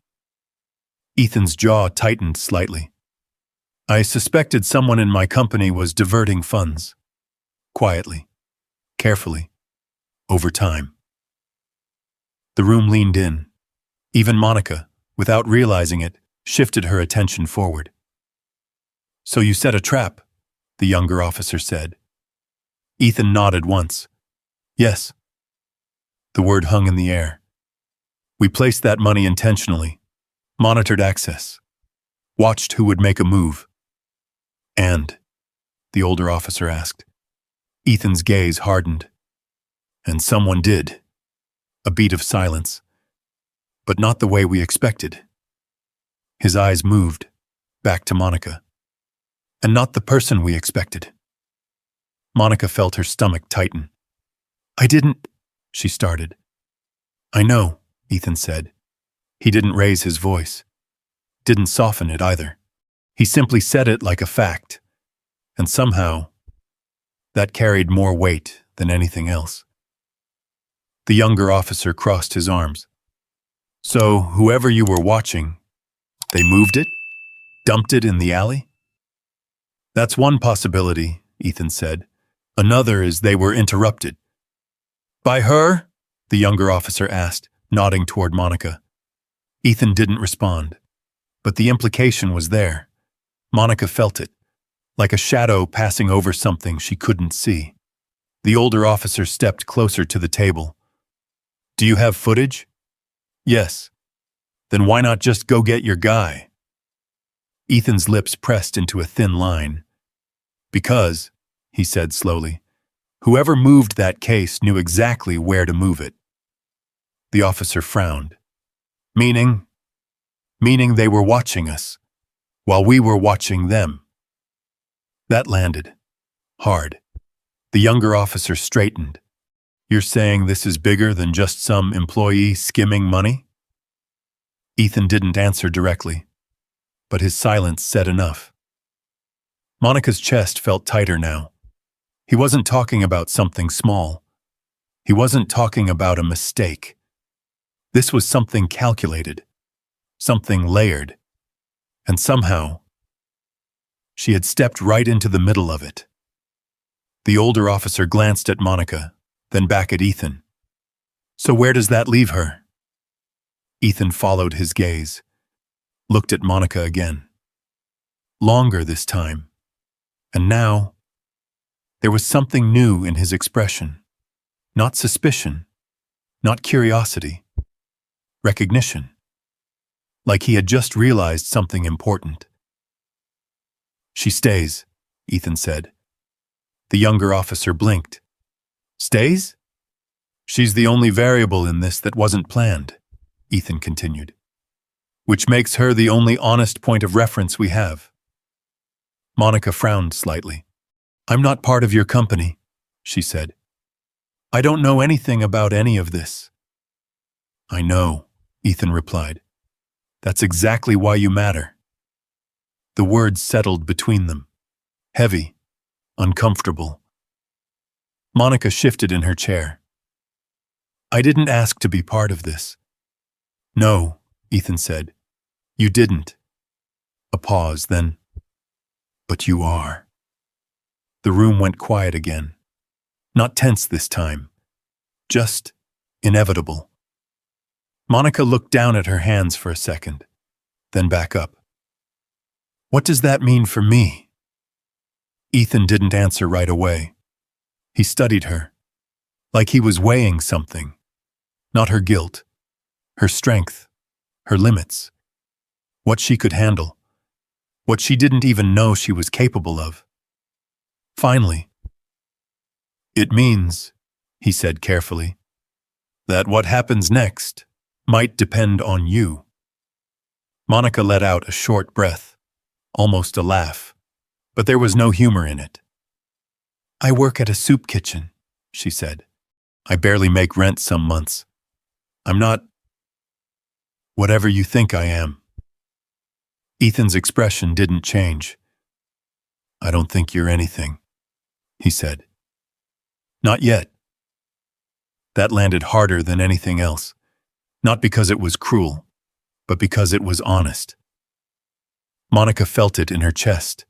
Ethan's jaw tightened slightly. "I suspected someone in my company was diverting funds. Quietly, carefully, over time." The room leaned in. Even Monica, without realizing it, shifted her attention forward. "So you set a trap," the younger officer said. Ethan nodded once. "Yes." The word hung in the air. "We placed that money intentionally, monitored access, watched who would make a move." "And?" the older officer asked. Ethan's gaze hardened. "And someone did." A beat of silence. "But not the way we expected." His eyes moved, back to Monica. "And not the person we expected." Monica felt her stomach tighten. "I didn't," she started. "I know," Ethan said. He didn't raise his voice. Didn't soften it either. He simply said it like a fact. And somehow, that carried more weight than anything else. The younger officer crossed his arms. "So, whoever you were watching, They moved it? Dumped it in the alley? That's one possibility, Ethan said. Another is they were interrupted. By her? The younger officer asked, nodding toward Monica. Ethan didn't respond, but the implication was there. Monica felt it, like a shadow passing over something she couldn't see. The older officer stepped closer to the table. Do you have footage? Yes. Then why not just go get your guy? Ethan's lips pressed into a thin line. Because, he said slowly, whoever moved that case knew exactly where to move it. The officer frowned. Meaning they were watching us, while we were watching them. That landed. Hard. The younger officer straightened. You're saying this is bigger than just some employee skimming money? Ethan didn't answer directly, but his silence said enough. Monica's chest felt tighter now. He wasn't talking about something small. He wasn't talking about a mistake. This was something calculated, something layered, and somehow, she had stepped right into the middle of it. The older officer glanced at Monica, then back at Ethan. So where does that leave her? Ethan followed his gaze, looked at Monica again. Longer this time. And now, there was something new in his expression. Not suspicion, not curiosity. Recognition. Like he had just realized something important. She stays, Ethan said. The younger officer blinked. Stays? She's the only variable in this that wasn't planned, Ethan continued. Which makes her the only honest point of reference we have. Monica frowned slightly. I'm not part of your company, she said. I don't know anything about any of this. I know, Ethan replied. That's exactly why you matter. The words settled between them. Heavy, uncomfortable. Monica shifted in her chair. I didn't ask to be part of this. No, Ethan said. You didn't. A pause, then. But you are. The room went quiet again. Not tense this time. Just inevitable. Monica looked down at her hands for a second, then back up. What does that mean for me? Ethan didn't answer right away. He studied her, like he was weighing something. Not her guilt, her strength, her limits. What she could handle. What she didn't even know she was capable of. Finally, it means, he said carefully, that what happens next might depend on you. Monica let out a short breath, almost a laugh, but there was no humor in it. I work at a soup kitchen, she said. I barely make rent some months. I'm not whatever you think I am. Ethan's expression didn't change. I don't think you're anything, he said. Not yet. That landed harder than anything else, not because it was cruel, but because it was honest. Monica felt it in her chest,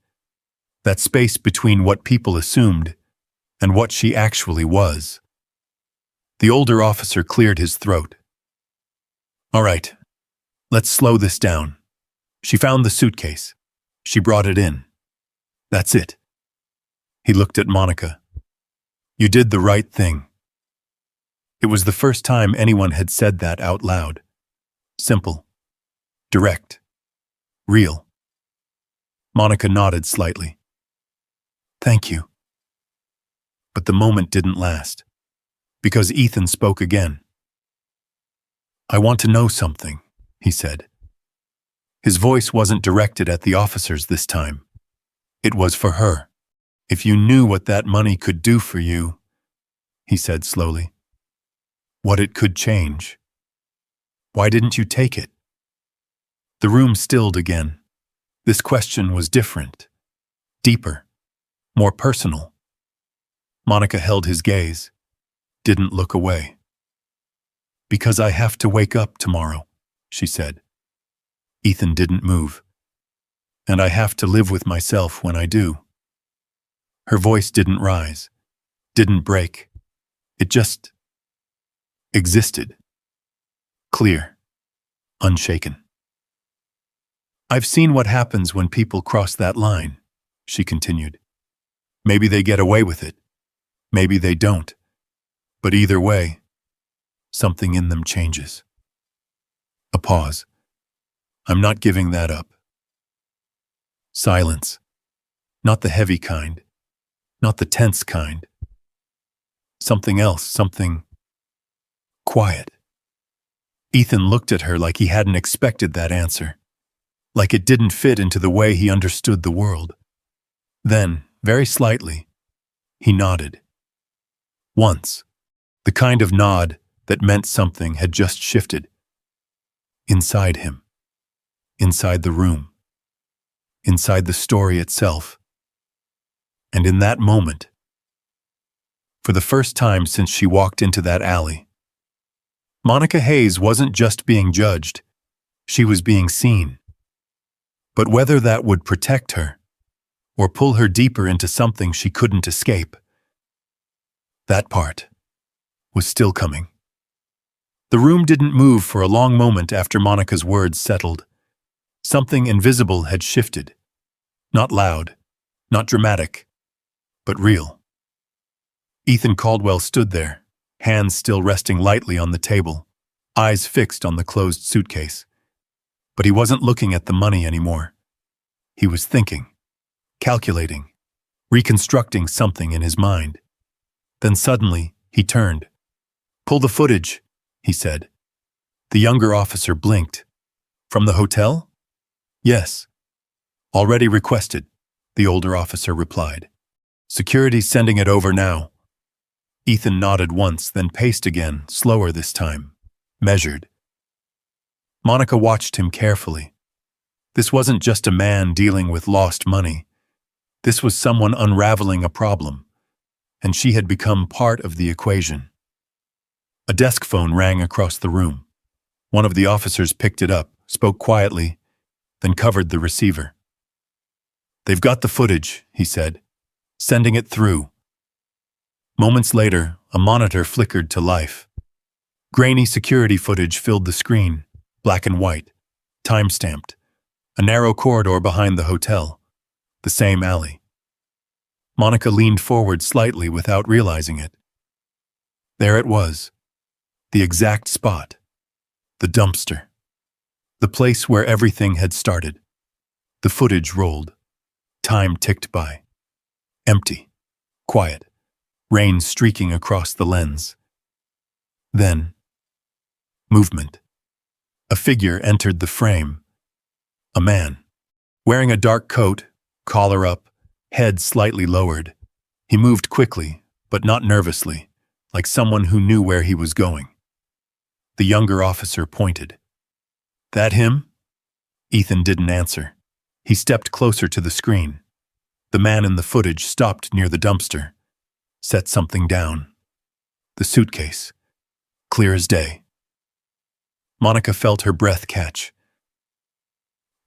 that space between what people assumed and what she actually was. The older officer cleared his throat. All right, let's slow this down. She found the suitcase. She brought it in. That's it. He looked at Monica. You did the right thing. It was the first time anyone had said that out loud. Simple. Direct. Real. Monica nodded slightly. Thank you. But the moment didn't last, because Ethan spoke again. I want to know something, he said. His voice wasn't directed at the officers this time. It was for her. If you knew what that money could do for you, he said slowly, what it could change, why didn't you take it? The room stilled again. This question was different, deeper, more personal. Monica held his gaze, didn't look away. Because I have to wake up tomorrow, she said. Ethan didn't move. And I have to live with myself when I do. Her voice didn't rise, didn't break. It just existed. Clear, unshaken. I've seen what happens when people cross that line, she continued. Maybe they get away with it. Maybe they don't. But either way, something in them changes. A pause. I'm not giving that up. Silence. Not the heavy kind. Not the tense kind. Something else, something quiet. Ethan looked at her like he hadn't expected that answer, like it didn't fit into the way he understood the world. Then, very slightly, he nodded. Once, the kind of nod that meant something had just shifted. Inside him. Inside the room. Inside the story itself. And in that moment, for the first time since she walked into that alley, Monica Hayes wasn't just being judged, she was being seen. But whether that would protect her, or pull her deeper into something she couldn't escape, that part was still coming. The room didn't move for a long moment after Monica's words settled. Something invisible had shifted. Not loud, not dramatic, but real. Ethan Caldwell stood there, hands still resting lightly on the table, eyes fixed on the closed suitcase. But he wasn't looking at the money anymore. He was thinking, calculating, reconstructing something in his mind. Then suddenly, he turned. "Pull the footage," he said. The younger officer blinked. "From the hotel?" "Yes." "Already requested," the older officer replied. "Security's sending it over now." Ethan nodded once, then paced again, slower this time, measured. Monica watched him carefully. This wasn't just a man dealing with lost money. This was someone unraveling a problem, and she had become part of the equation. A desk phone rang across the room. One of the officers picked it up, spoke quietly, then covered the receiver. "They've got the footage," he said, "sending it through." Moments later, a monitor flickered to life. Grainy security footage filled the screen, black and white, time-stamped. A narrow corridor behind the hotel, the same alley. Monica leaned forward slightly without realizing it. There it was, the exact spot, the dumpster, the place where everything had started. The footage rolled. Time ticked by. Empty, quiet, rain streaking across the lens. Then, movement. A figure entered the frame. A man, wearing a dark coat, collar up, head slightly lowered. He moved quickly, but not nervously, like someone who knew where he was going. The younger officer pointed. "That him?" Ethan didn't answer. He stepped closer to the screen. The man in the footage stopped near the dumpster, set something down. The suitcase, clear as day. Monica felt her breath catch.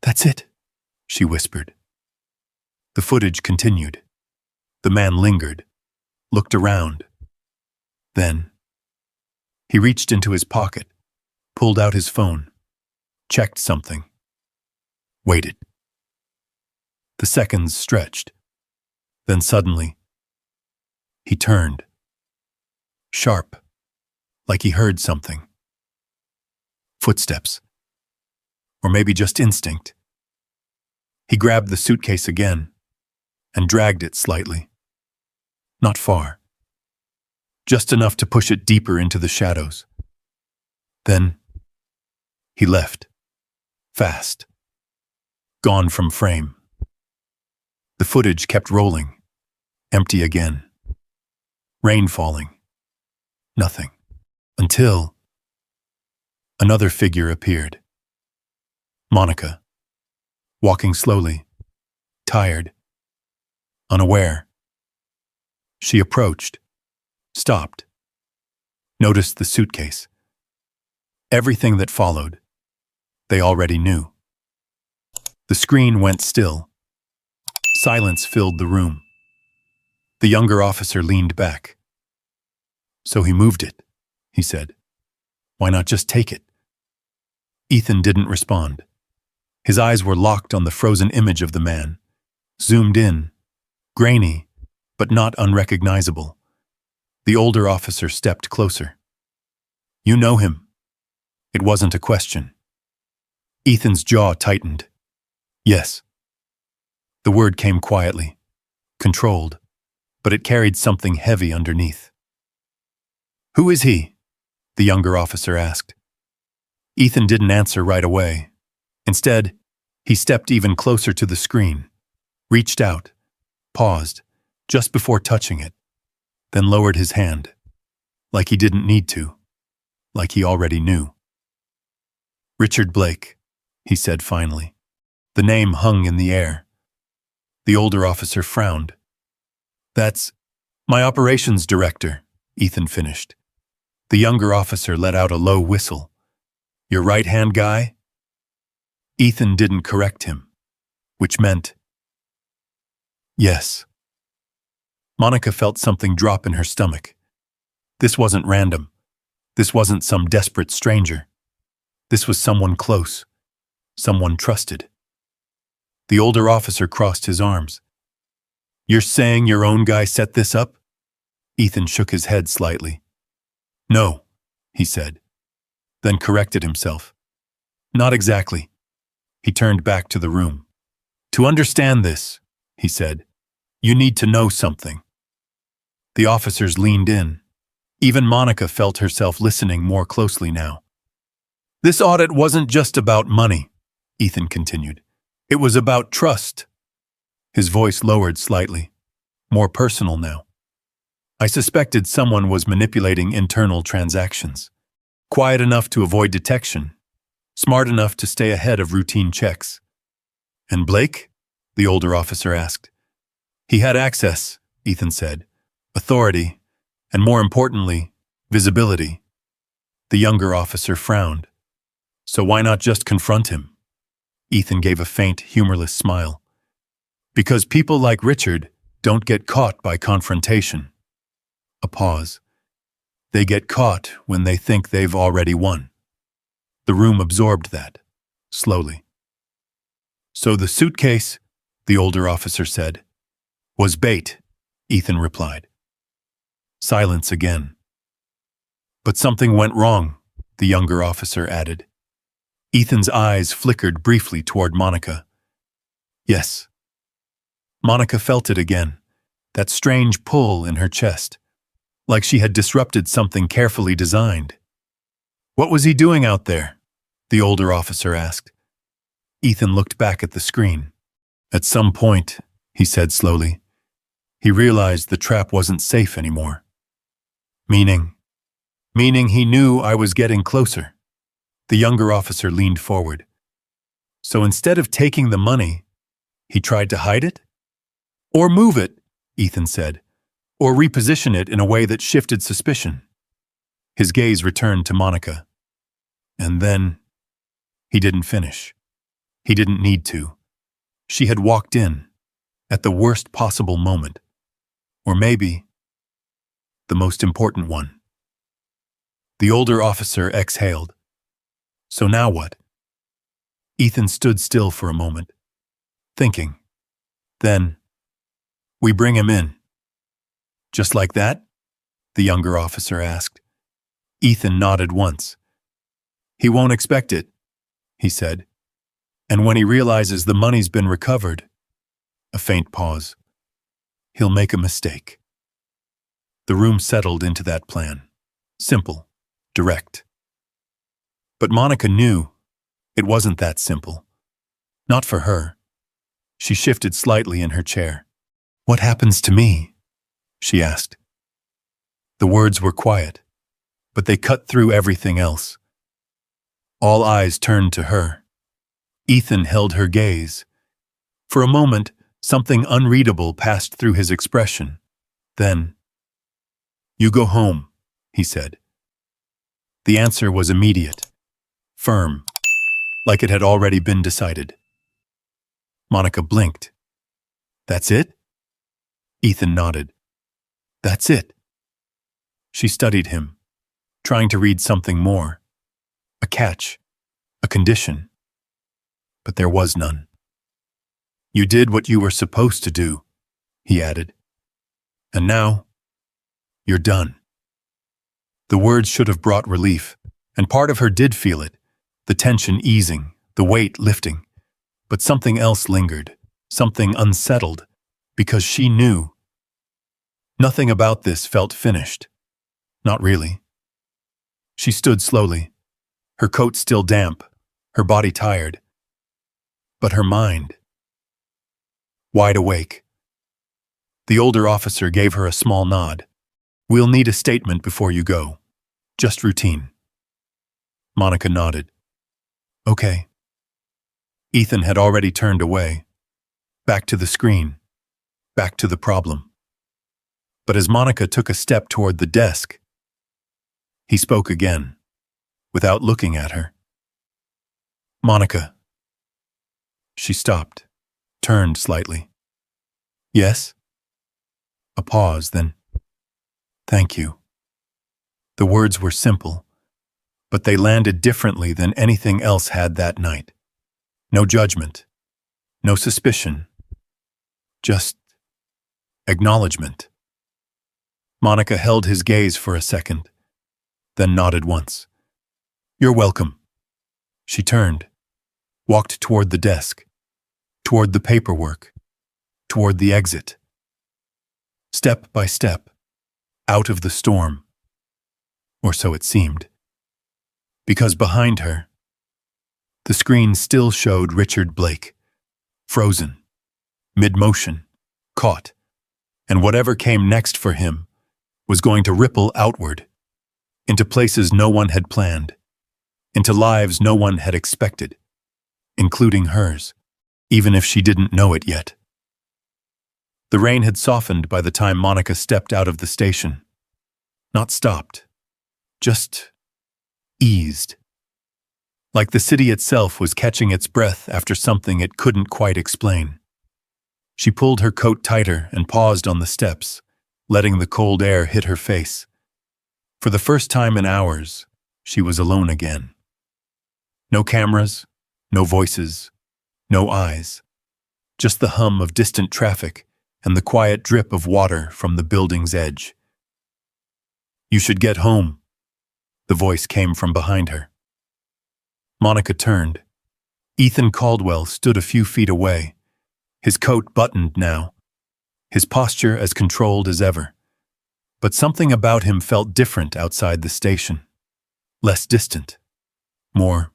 "That's it," she whispered. The footage continued. The man lingered, looked around. Then, he reached into his pocket, pulled out his phone, checked something, waited. The seconds stretched. Then suddenly, he turned. Sharp, like he heard something. Footsteps. Or maybe just instinct. He grabbed the suitcase again and dragged it slightly. Not far. Just enough to push it deeper into the shadows. Then, he left. Fast. Gone from frame. The footage kept rolling. Empty again. Rain falling. Nothing. Until another figure appeared. Monica. Walking slowly. Tired. Unaware. She approached. Stopped. Noticed the suitcase. Everything that followed. They already knew. The screen went still. Silence filled the room. The younger officer leaned back. "So he moved it," he said. "Why not just take it?" Ethan didn't respond. His eyes were locked on the frozen image of the man, zoomed in, grainy, but not unrecognizable. The older officer stepped closer. "You know him?" It wasn't a question. Ethan's jaw tightened. "Yes." The word came quietly, controlled, but it carried something heavy underneath. "Who is he?" the younger officer asked. Ethan didn't answer right away. Instead, he stepped even closer to the screen, reached out, paused, just before touching it, then lowered his hand, like he didn't need to, like he already knew. "Richard Blake," he said finally. The name hung in the air. The older officer frowned. "That's my operations director," Ethan finished. The younger officer let out a low whistle. "Your right-hand guy?" Ethan didn't correct him, which meant yes. Monica felt something drop in her stomach. This wasn't random. This wasn't some desperate stranger. This was someone close, someone trusted. The older officer crossed his arms. "You're saying your own guy set this up?" Ethan shook his head slightly. "No," he said, then corrected himself. "Not exactly." He turned back to the room. "To understand this," he said, "you need to know something." The officers leaned in. Even Monica felt herself listening more closely now. "This audit wasn't just about money," Ethan continued. "It was about trust." His voice lowered slightly, more personal now. "I suspected someone was manipulating internal transactions. Quiet enough to avoid detection, smart enough to stay ahead of routine checks." "And Blake?" the older officer asked. "He had access," Ethan said, "authority, and more importantly, visibility." The younger officer frowned. "So why not just confront him?" Ethan gave a faint, humorless smile. "Because people like Richard don't get caught by confrontation." A pause. "They get caught when they think they've already won." The room absorbed that, slowly. "So the suitcase," the older officer said. "Was bait," Ethan replied. Silence again. "But something went wrong," the younger officer added. Ethan's eyes flickered briefly toward Monica. "Yes." Monica felt it again, that strange pull in her chest, like she had disrupted something carefully designed. "What was he doing out there?" the older officer asked. Ethan looked back at the screen. "At some point," he said slowly, "he realized the trap wasn't safe anymore." Meaning he knew I was getting closer. The younger officer leaned forward. "So instead of taking the money, he tried to hide it?" "Or move it," Ethan said, "or reposition it in a way that shifted suspicion." His gaze returned to Monica. And then he didn't finish. He didn't need to. She had walked in, at the worst possible moment. Or maybe the most important one. The older officer exhaled. "So now what?" Ethan stood still for a moment, thinking. Then, "We bring him in." "Just like that?" the younger officer asked. Ethan nodded once. "He won't expect it," he said. "And when he realizes the money's been recovered," a faint pause, "he'll make a mistake." The room settled into that plan. Simple, direct. But Monica knew it wasn't that simple. Not for her. She shifted slightly in her chair. "What happens to me?" she asked. The words were quiet, but they cut through everything else. All eyes turned to her. Ethan held her gaze. For a moment, something unreadable passed through his expression. Then, "You go home," he said. The answer was immediate, firm, like it had already been decided. Monica blinked. That's it? Ethan nodded. That's it. She studied him, trying to read something more. A catch. A condition. But there was none. You did what you were supposed to do, he added. And now, you're done. The words should have brought relief, and part of her did feel it, the tension easing, the weight lifting. But something else lingered, something unsettled, because she knew. Nothing about this felt finished. Not really. She stood slowly, her coat still damp, her body tired. But her mind, wide awake. The older officer gave her a small nod. We'll need a statement before you go. Just routine. Monica nodded. Okay. Ethan had already turned away. Back to the screen. Back to the problem. But as Monica took a step toward the desk, he spoke again, without looking at her. Monica. She stopped, turned slightly. Yes? A pause, then. Thank you. The words were simple, but they landed differently than anything else had that night. No judgment, no suspicion, just acknowledgement. Monica held his gaze for a second, then nodded once. You're welcome. She turned, walked toward the desk, toward the paperwork, toward the exit. Step by step, out of the storm. Or so it seemed. Because behind her, the screen still showed Richard Blake, frozen, mid-motion, caught, and whatever came next for him was going to ripple outward, into places no one had planned, into lives no one had expected, including hers, even if she didn't know it yet. The rain had softened by the time Monica stepped out of the station. Not stopped, just eased. Like the city itself was catching its breath after something it couldn't quite explain. She pulled her coat tighter and paused on the steps, letting the cold air hit her face. For the first time in hours, she was alone again. No cameras, no voices, no eyes. Just the hum of distant traffic and the quiet drip of water from the building's edge. You should get home, the voice came from behind her. Monica turned. Ethan Caldwell stood a few feet away, his coat buttoned now, his posture as controlled as ever. But something about him felt different outside the station. Less distant. More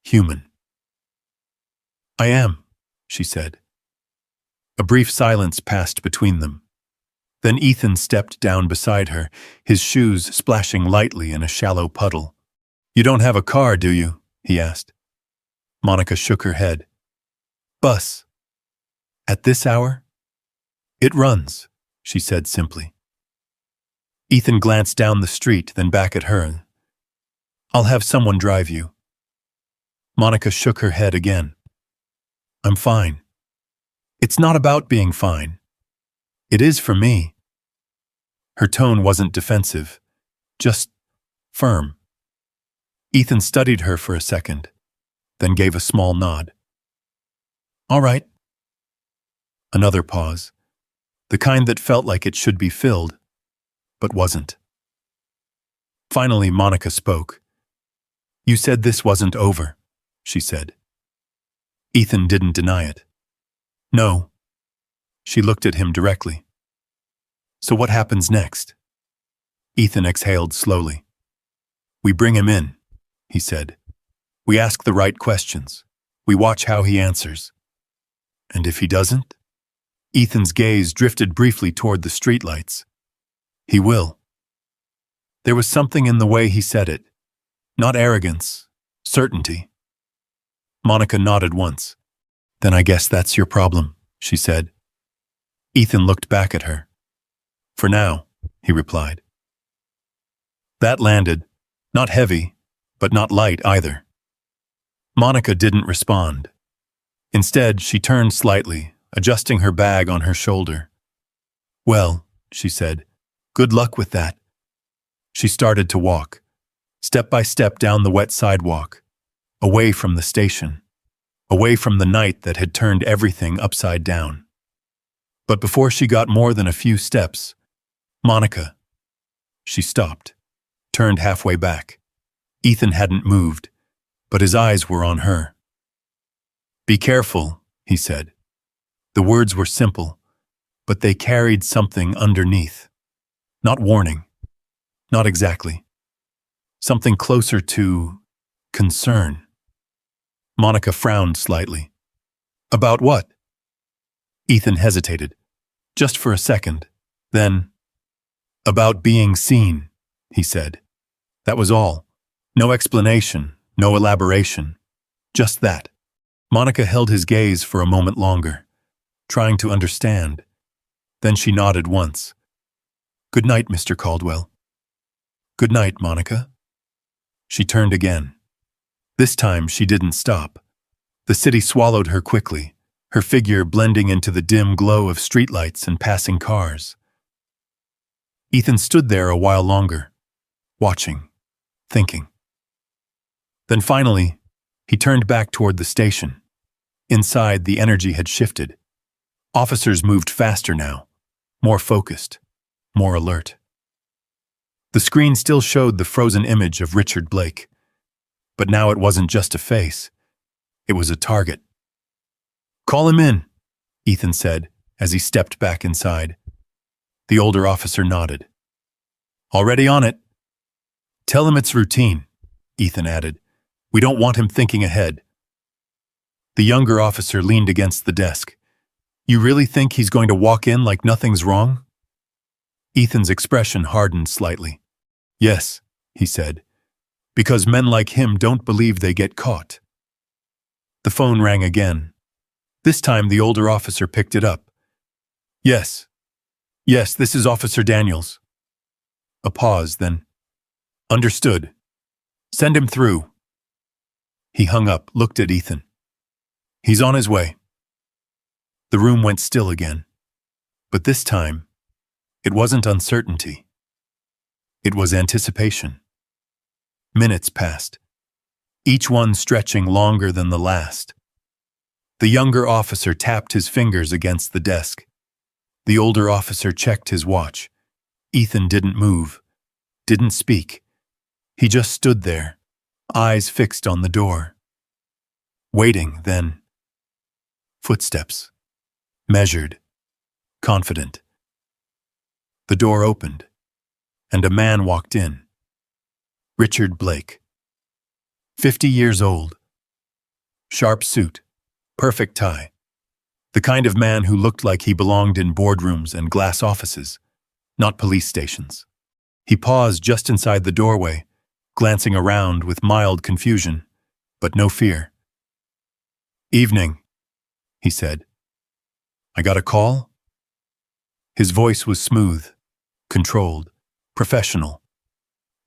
human. I am, she said. A brief silence passed between them. Then Ethan stepped down beside her, his shoes splashing lightly in a shallow puddle. You don't have a car, do you? He asked. Monica shook her head. Bus. At this hour? It runs, she said simply. Ethan glanced down the street, then back at her. I'll have someone drive you. Monica shook her head again. I'm fine. It's not about being fine. It is for me. Her tone wasn't defensive, just firm. Ethan studied her for a second, then gave a small nod. All right. Another pause, the kind that felt like it should be filled, but wasn't. Finally, Monica spoke. You said this wasn't over, she said. Ethan didn't deny it. No. She looked at him directly. So what happens next? Ethan exhaled slowly. We bring him in, he said. We ask the right questions. We watch how he answers. And if he doesn't? Ethan's gaze drifted briefly toward the streetlights. He will. There was something in the way he said it. Not arrogance, certainty. Monica nodded once. Then I guess that's your problem, she said. Ethan looked back at her. For now, he replied. That landed, not heavy, but not light either. Monica didn't respond. Instead, she turned slightly, adjusting her bag on her shoulder. "Well," she said, "good luck with that." She started to walk, step by step down the wet sidewalk, away from the station, away from the night that had turned everything upside down. But before she got more than a few steps, "Monica." She stopped, turned halfway back. Ethan hadn't moved, but his eyes were on her. "Be careful," he said. The words were simple, but they carried something underneath. Not warning. Not exactly. Something closer to concern. Monica frowned slightly. "About what?" Ethan hesitated, just for a second. Then, "About being seen," he said. That was all. No explanation, no elaboration. Just that. Monica held his gaze for a moment longer, trying to understand. Then she nodded once. "Good night, Mr. Caldwell." "Good night, Monica." She turned again. This time she didn't stop. The city swallowed her quickly, her figure blending into the dim glow of streetlights and passing cars. Ethan stood there a while longer, watching, thinking. Then finally, he turned back toward the station. Inside, the energy had shifted. Officers moved faster now, more focused, more alert. The screen still showed the frozen image of Richard Blake. But now it wasn't just a face. It was a target. "Call him in," Ethan said as he stepped back inside. The older officer nodded. "Already on it." "Tell him it's routine," Ethan added. "We don't want him thinking ahead." The younger officer leaned against the desk. "You really think he's going to walk in like nothing's wrong?" Ethan's expression hardened slightly. "Yes," he said, "because men like him don't believe they get caught." The phone rang again. This time the older officer picked it up. Yes, this is Officer Daniels." A pause, then, "Understood. Send him through." He hung up, looked at Ethan. "He's on his way." The room went still again. But this time, it wasn't uncertainty. It was anticipation. Minutes passed, each one stretching longer than the last. The younger officer tapped his fingers against the desk. The older officer checked his watch. Ethan didn't move, didn't speak. He just stood there, eyes fixed on the door. Waiting, then. Footsteps. Measured. Confident. The door opened, and a man walked in. Richard Blake. 50 years old. Sharp suit. Perfect tie. The kind of man who looked like he belonged in boardrooms and glass offices, not police stations. He paused just inside the doorway, glancing around with mild confusion, but no fear. "Evening," he said. "I got a call?" His voice was smooth, controlled, professional.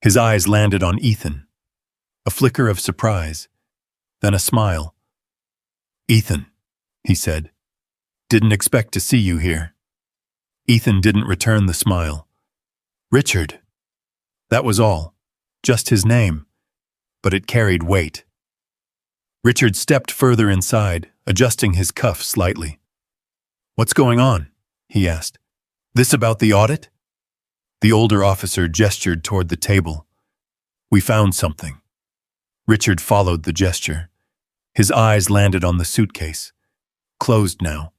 His eyes landed on Ethan. A flicker of surprise, then a smile. "Ethan," he said. "Didn't expect to see you here." Ethan didn't return the smile. "Richard." That was all, just his name, but it carried weight. Richard stepped further inside, adjusting his cuff slightly. "What's going on?" he asked. "This about the audit?" The older officer gestured toward the table. "We found something." Richard followed the gesture. His eyes landed on the suitcase, closed now,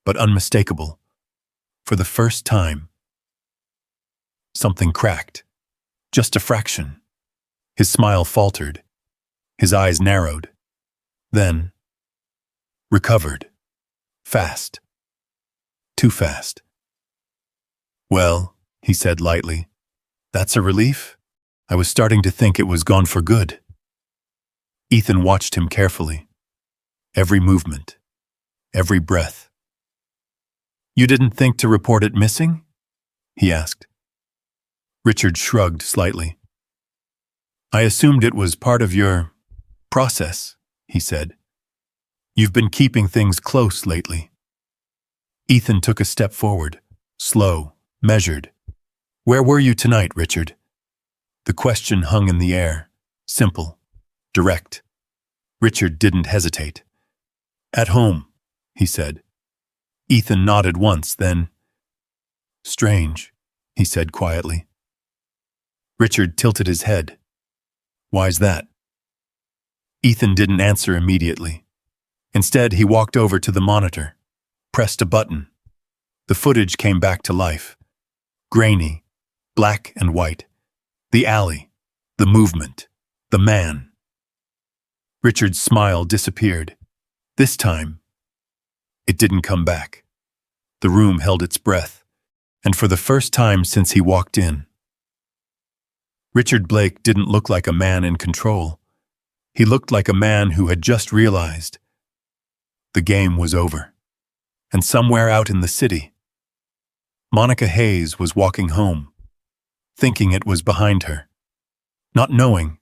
but unmistakable. For the first time, something cracked, just a fraction. His smile faltered. His eyes narrowed. Then, recovered. Fast. Too fast. "Well," he said lightly, "that's a relief. I was starting to think it was gone for good." Ethan watched him carefully. Every movement, every breath. "You didn't think to report it missing?" he asked. Richard shrugged slightly. "I assumed it was part of your process," he said. You've been keeping things close lately. Ethan took a step forward, slow, measured. Where were you tonight, Richard? The question hung in the air, simple, direct. Richard didn't hesitate. At home, he said. Ethan nodded once, then, strange, he said quietly. Richard tilted his head. Why's that? Ethan didn't answer immediately. Instead, he walked over to the monitor, pressed a button. The footage came back to life. Grainy, black and white. The alley, the movement, the man. Richard's smile disappeared. This time, it didn't come back. The room held its breath, and for the first time since he walked in, Richard Blake didn't look like a man in control. He looked like a man who had just realized the game was over. And somewhere out in the city, Monica Hayes was walking home, thinking it was behind her, not knowing.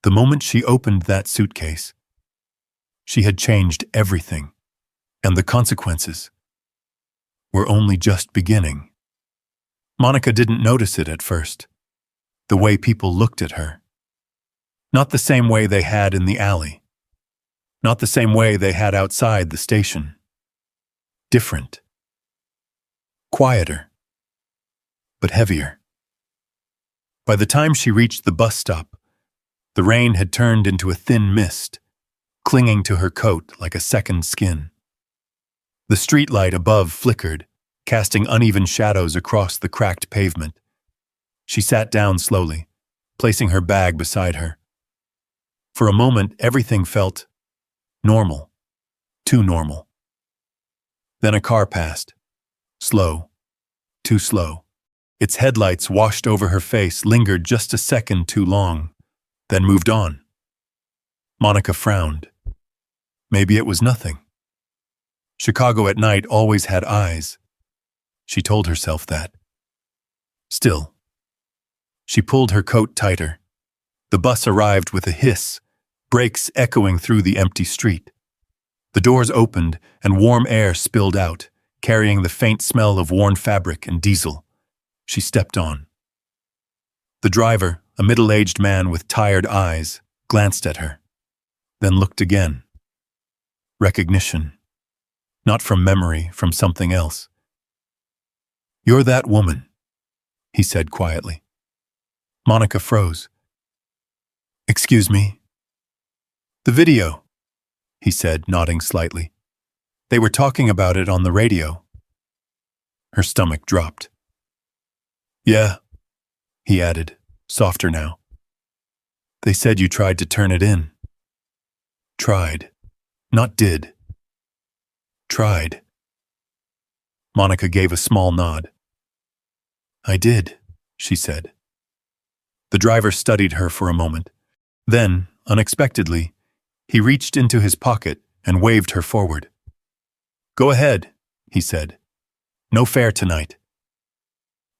The moment she opened that suitcase, she had changed everything, and the consequences were only just beginning. Monica didn't notice it at first, the way people looked at her. Not the same way they had in the alley. Not the same way they had outside the station. Different. Quieter. But heavier. By the time she reached the bus stop, the rain had turned into a thin mist, clinging to her coat like a second skin. The streetlight above flickered, casting uneven shadows across the cracked pavement. She sat down slowly, placing her bag beside her. For a moment, everything felt normal, too normal. Then a car passed, slow, too slow. Its headlights washed over her face, lingered just a second too long, then moved on. Monica frowned. Maybe it was nothing. Chicago at night always had eyes. She told herself that. Still, she pulled her coat tighter. The bus arrived with a hiss, brakes echoing through the empty street. The doors opened and warm air spilled out, carrying the faint smell of worn fabric and diesel. She stepped on. The driver, a middle-aged man with tired eyes, glanced at her, then looked again. Recognition. Not from memory, from something else. "You're that woman," he said quietly. Monica froze. "Excuse me?" "The video," he said, nodding slightly. "They were talking about it on the radio." Her stomach dropped. "Yeah," he added, softer now. "They said you tried to turn it in." "Tried. Not did. Tried." Monica gave a small nod. "I did," she said. The driver studied her for a moment. Then, unexpectedly, he reached into his pocket and waved her forward. "Go ahead," he said. "No fare tonight."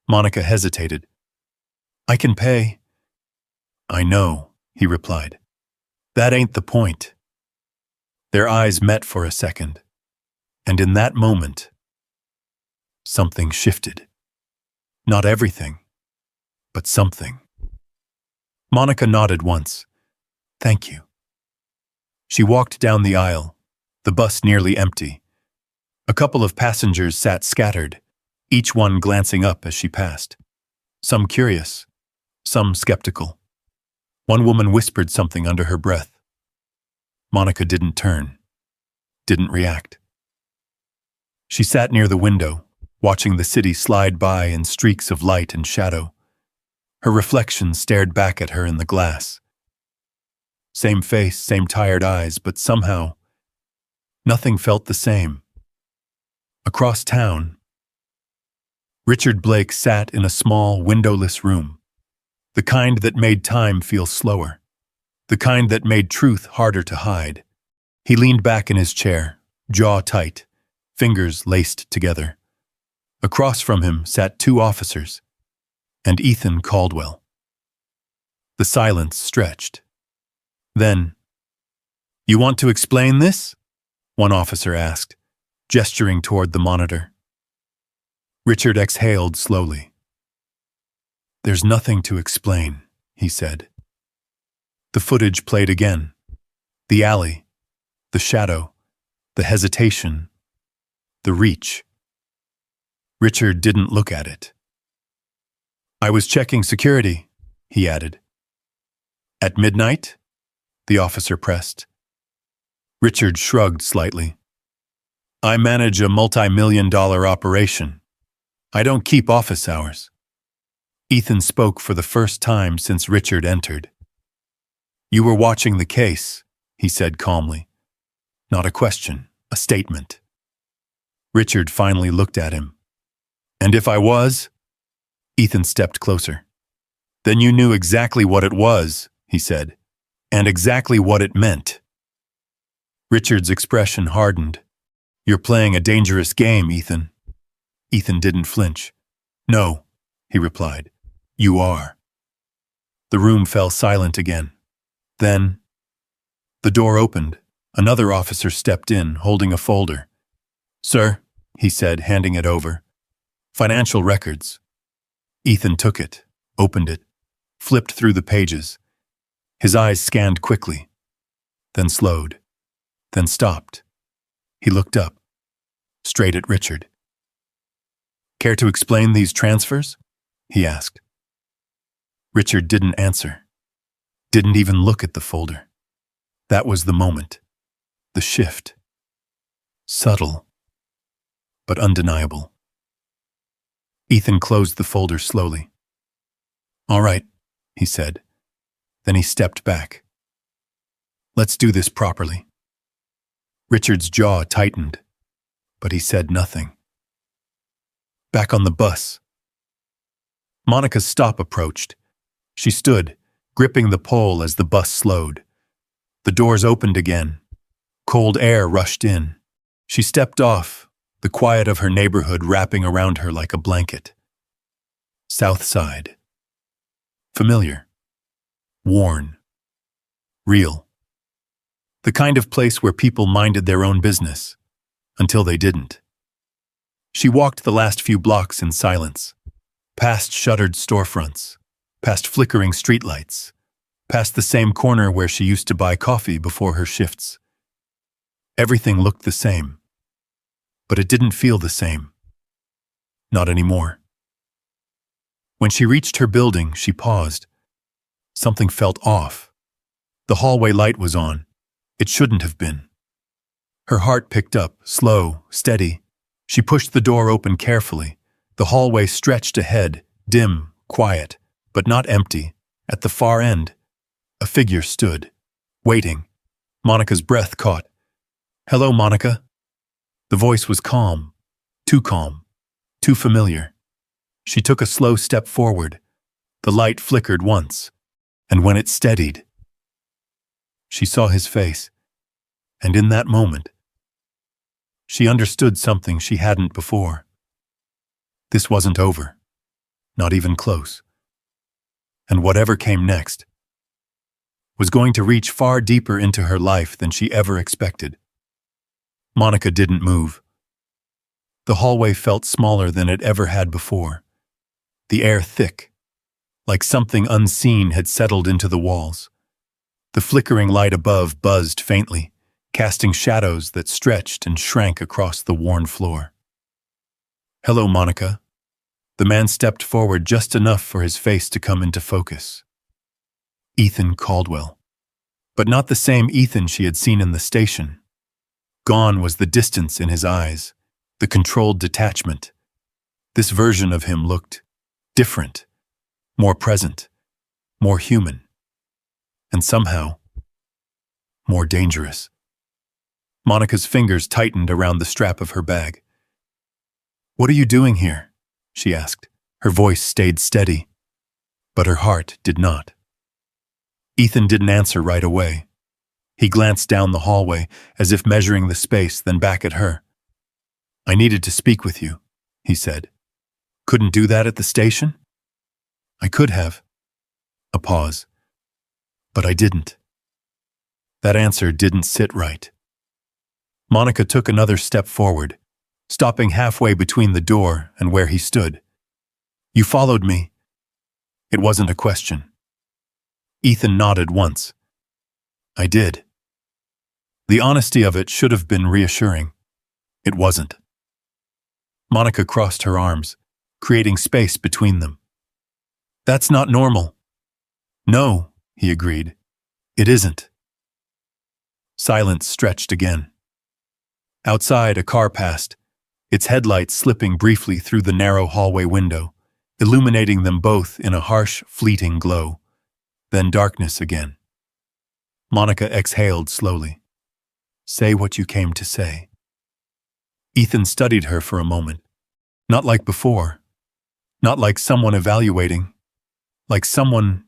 Monica hesitated. "I can pay." "I know," he replied. "That ain't the point." Their eyes met for a second, and in that moment, something shifted. Not everything, but something. Monica nodded once. "Thank you." She walked down the aisle, the bus nearly empty. A couple of passengers sat scattered, each one glancing up as she passed. Some curious, some skeptical. One woman whispered something under her breath. Monica didn't turn, didn't react. She sat near the window, watching the city slide by in streaks of light and shadow. Her reflection stared back at her in the glass. Same face, same tired eyes, but somehow, nothing felt the same. Across town, Richard Blake sat in a small, windowless room, the kind that made time feel slower, the kind that made truth harder to hide. He leaned back in his chair, jaw tight, fingers laced together. Across from him sat two officers, and Ethan Caldwell. The silence stretched. Then, You want to explain this? One officer asked, gesturing toward the monitor. Richard exhaled slowly. There's nothing to explain, he said. The footage played again. The alley, the shadow, the hesitation, the reach. Richard didn't look at it. I was checking security, he added. At midnight? The officer pressed. Richard shrugged slightly. I manage a multi-million-dollar operation. I don't keep office hours. Ethan spoke for the first time since Richard entered. You were watching the case, he said calmly. Not a question, a statement. Richard finally looked at him. And if I was? Ethan stepped closer. Then you knew exactly what it was, he said, and exactly what it meant. Richard's expression hardened. You're playing a dangerous game, Ethan. Ethan didn't flinch. No, he replied. You are. The room fell silent again. Then, the door opened. Another officer stepped in, holding a folder. Sir, he said, handing it over. Financial records. Ethan took it, opened it, flipped through the pages. His eyes scanned quickly, then slowed, then stopped. He looked up, straight at Richard. Care to explain these transfers? He asked. Richard didn't answer, didn't even look at the folder. That was the moment, the shift. Subtle, but undeniable. Ethan closed the folder slowly. All right, he said. Then he stepped back. Let's do this properly. Richard's jaw tightened, but he said nothing. Back on the bus. Monica's stop approached. She stood, gripping the pole as the bus slowed. The doors opened again. Cold air rushed in. She stepped off, the quiet of her neighborhood wrapping around her like a blanket. South Side. Familiar. Worn. Real. The kind of place where people minded their own business, until they didn't. She walked the last few blocks in silence, past shuttered storefronts, past flickering streetlights, past the same corner where she used to buy coffee before her shifts. Everything looked the same, but it didn't feel the same. Not anymore. When she reached her building, she paused. Something felt off. The hallway light was on. It shouldn't have been. Her heart picked up, slow, steady. She pushed the door open carefully. The hallway stretched ahead, dim, quiet, but not empty. At the far end, a figure stood, waiting. Monica's breath caught. Hello, Monica. The voice was calm, too familiar. She took a slow step forward. The light flickered once, and when it steadied, she saw his face, and in that moment, she understood something she hadn't before. This wasn't over, not even close. And whatever came next was going to reach far deeper into her life than she ever expected. Monica didn't move. The hallway felt smaller than it ever had before. The air thick, like something unseen had settled into the walls. The flickering light above buzzed faintly, casting shadows that stretched and shrank across the worn floor. Hello, Monica. The man stepped forward just enough for his face to come into focus. Ethan Caldwell. But not the same Ethan she had seen in the station. Gone was the distance in his eyes, the controlled detachment. This version of him looked different, more present, more human, and somehow more dangerous. Monica's fingers tightened around the strap of her bag. What are you doing here? She asked. Her voice stayed steady, but her heart did not. Ethan didn't answer right away. He glanced down the hallway, as if measuring the space, then back at her. I needed to speak with you, he said. Couldn't do that at the station? I could have. A pause. But I didn't. That answer didn't sit right. Monica took another step forward, stopping halfway between the door and where he stood. You followed me. It wasn't a question. Ethan nodded once. I did. The honesty of it should have been reassuring. It wasn't. Monica crossed her arms, creating space between them. That's not normal. No, he agreed. It isn't. Silence stretched again. Outside, a car passed, its headlights slipping briefly through the narrow hallway window, illuminating them both in a harsh, fleeting glow. Then darkness again. Monica exhaled slowly. Say what you came to say. Ethan studied her for a moment. Not like before. Not like someone evaluating. Like someone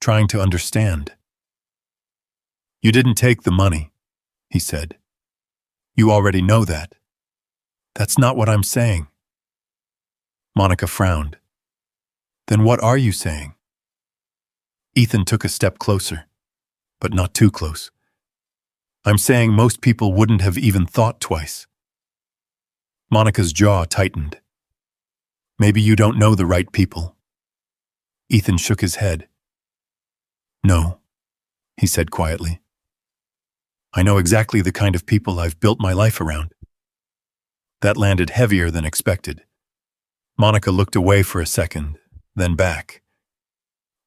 trying to understand. You didn't take the money, he said. You already know that. That's not what I'm saying. Monica frowned. Then what are you saying? Ethan took a step closer, but not too close. I'm saying most people wouldn't have even thought twice. Monica's jaw tightened. Maybe you don't know the right people. Ethan shook his head. No, he said quietly. I know exactly the kind of people I've built my life around. That landed heavier than expected. Monica looked away for a second, then back.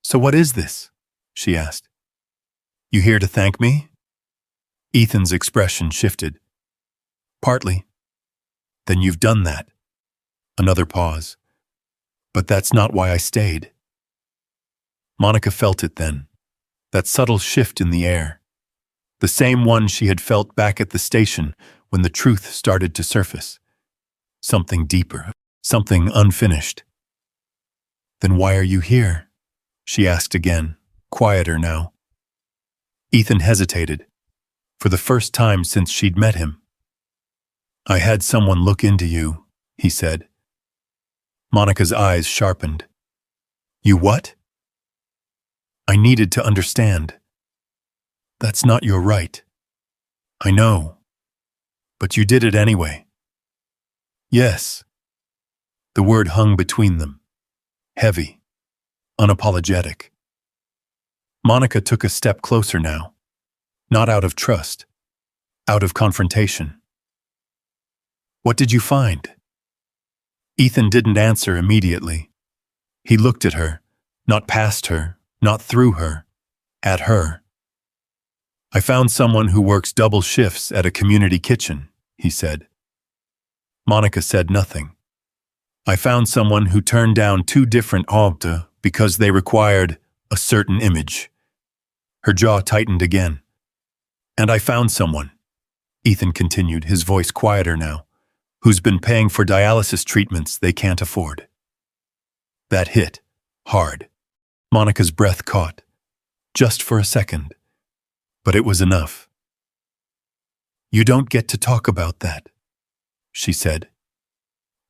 So what is this? She asked. You here to thank me? Ethan's expression shifted. Partly. Then you've done that. Another pause. But that's not why I stayed. Monica felt it then, that subtle shift in the air. The same one she had felt back at the station when the truth started to surface. Something deeper, something unfinished. Then why are you here? She asked again, quieter now. Ethan hesitated, for the first time since she'd met him. I had someone look into you, he said. Monica's eyes sharpened. You what? I needed to understand. That's not your right. I know. But you did it anyway. Yes. The word hung between them. Heavy. Unapologetic. Monica took a step closer now. Not out of trust. Out of confrontation. What did you find? Ethan didn't answer immediately. He looked at her, not past her, not through her, at her. I found someone who works double shifts at a community kitchen, he said. Monica said nothing. I found someone who turned down 2 different orders because they required a certain image. Her jaw tightened again. And I found someone, Ethan continued, his voice quieter now, who's been paying for dialysis treatments they can't afford. That hit, hard. Monica's breath caught, just for a second. But it was enough. You don't get to talk about that, she said.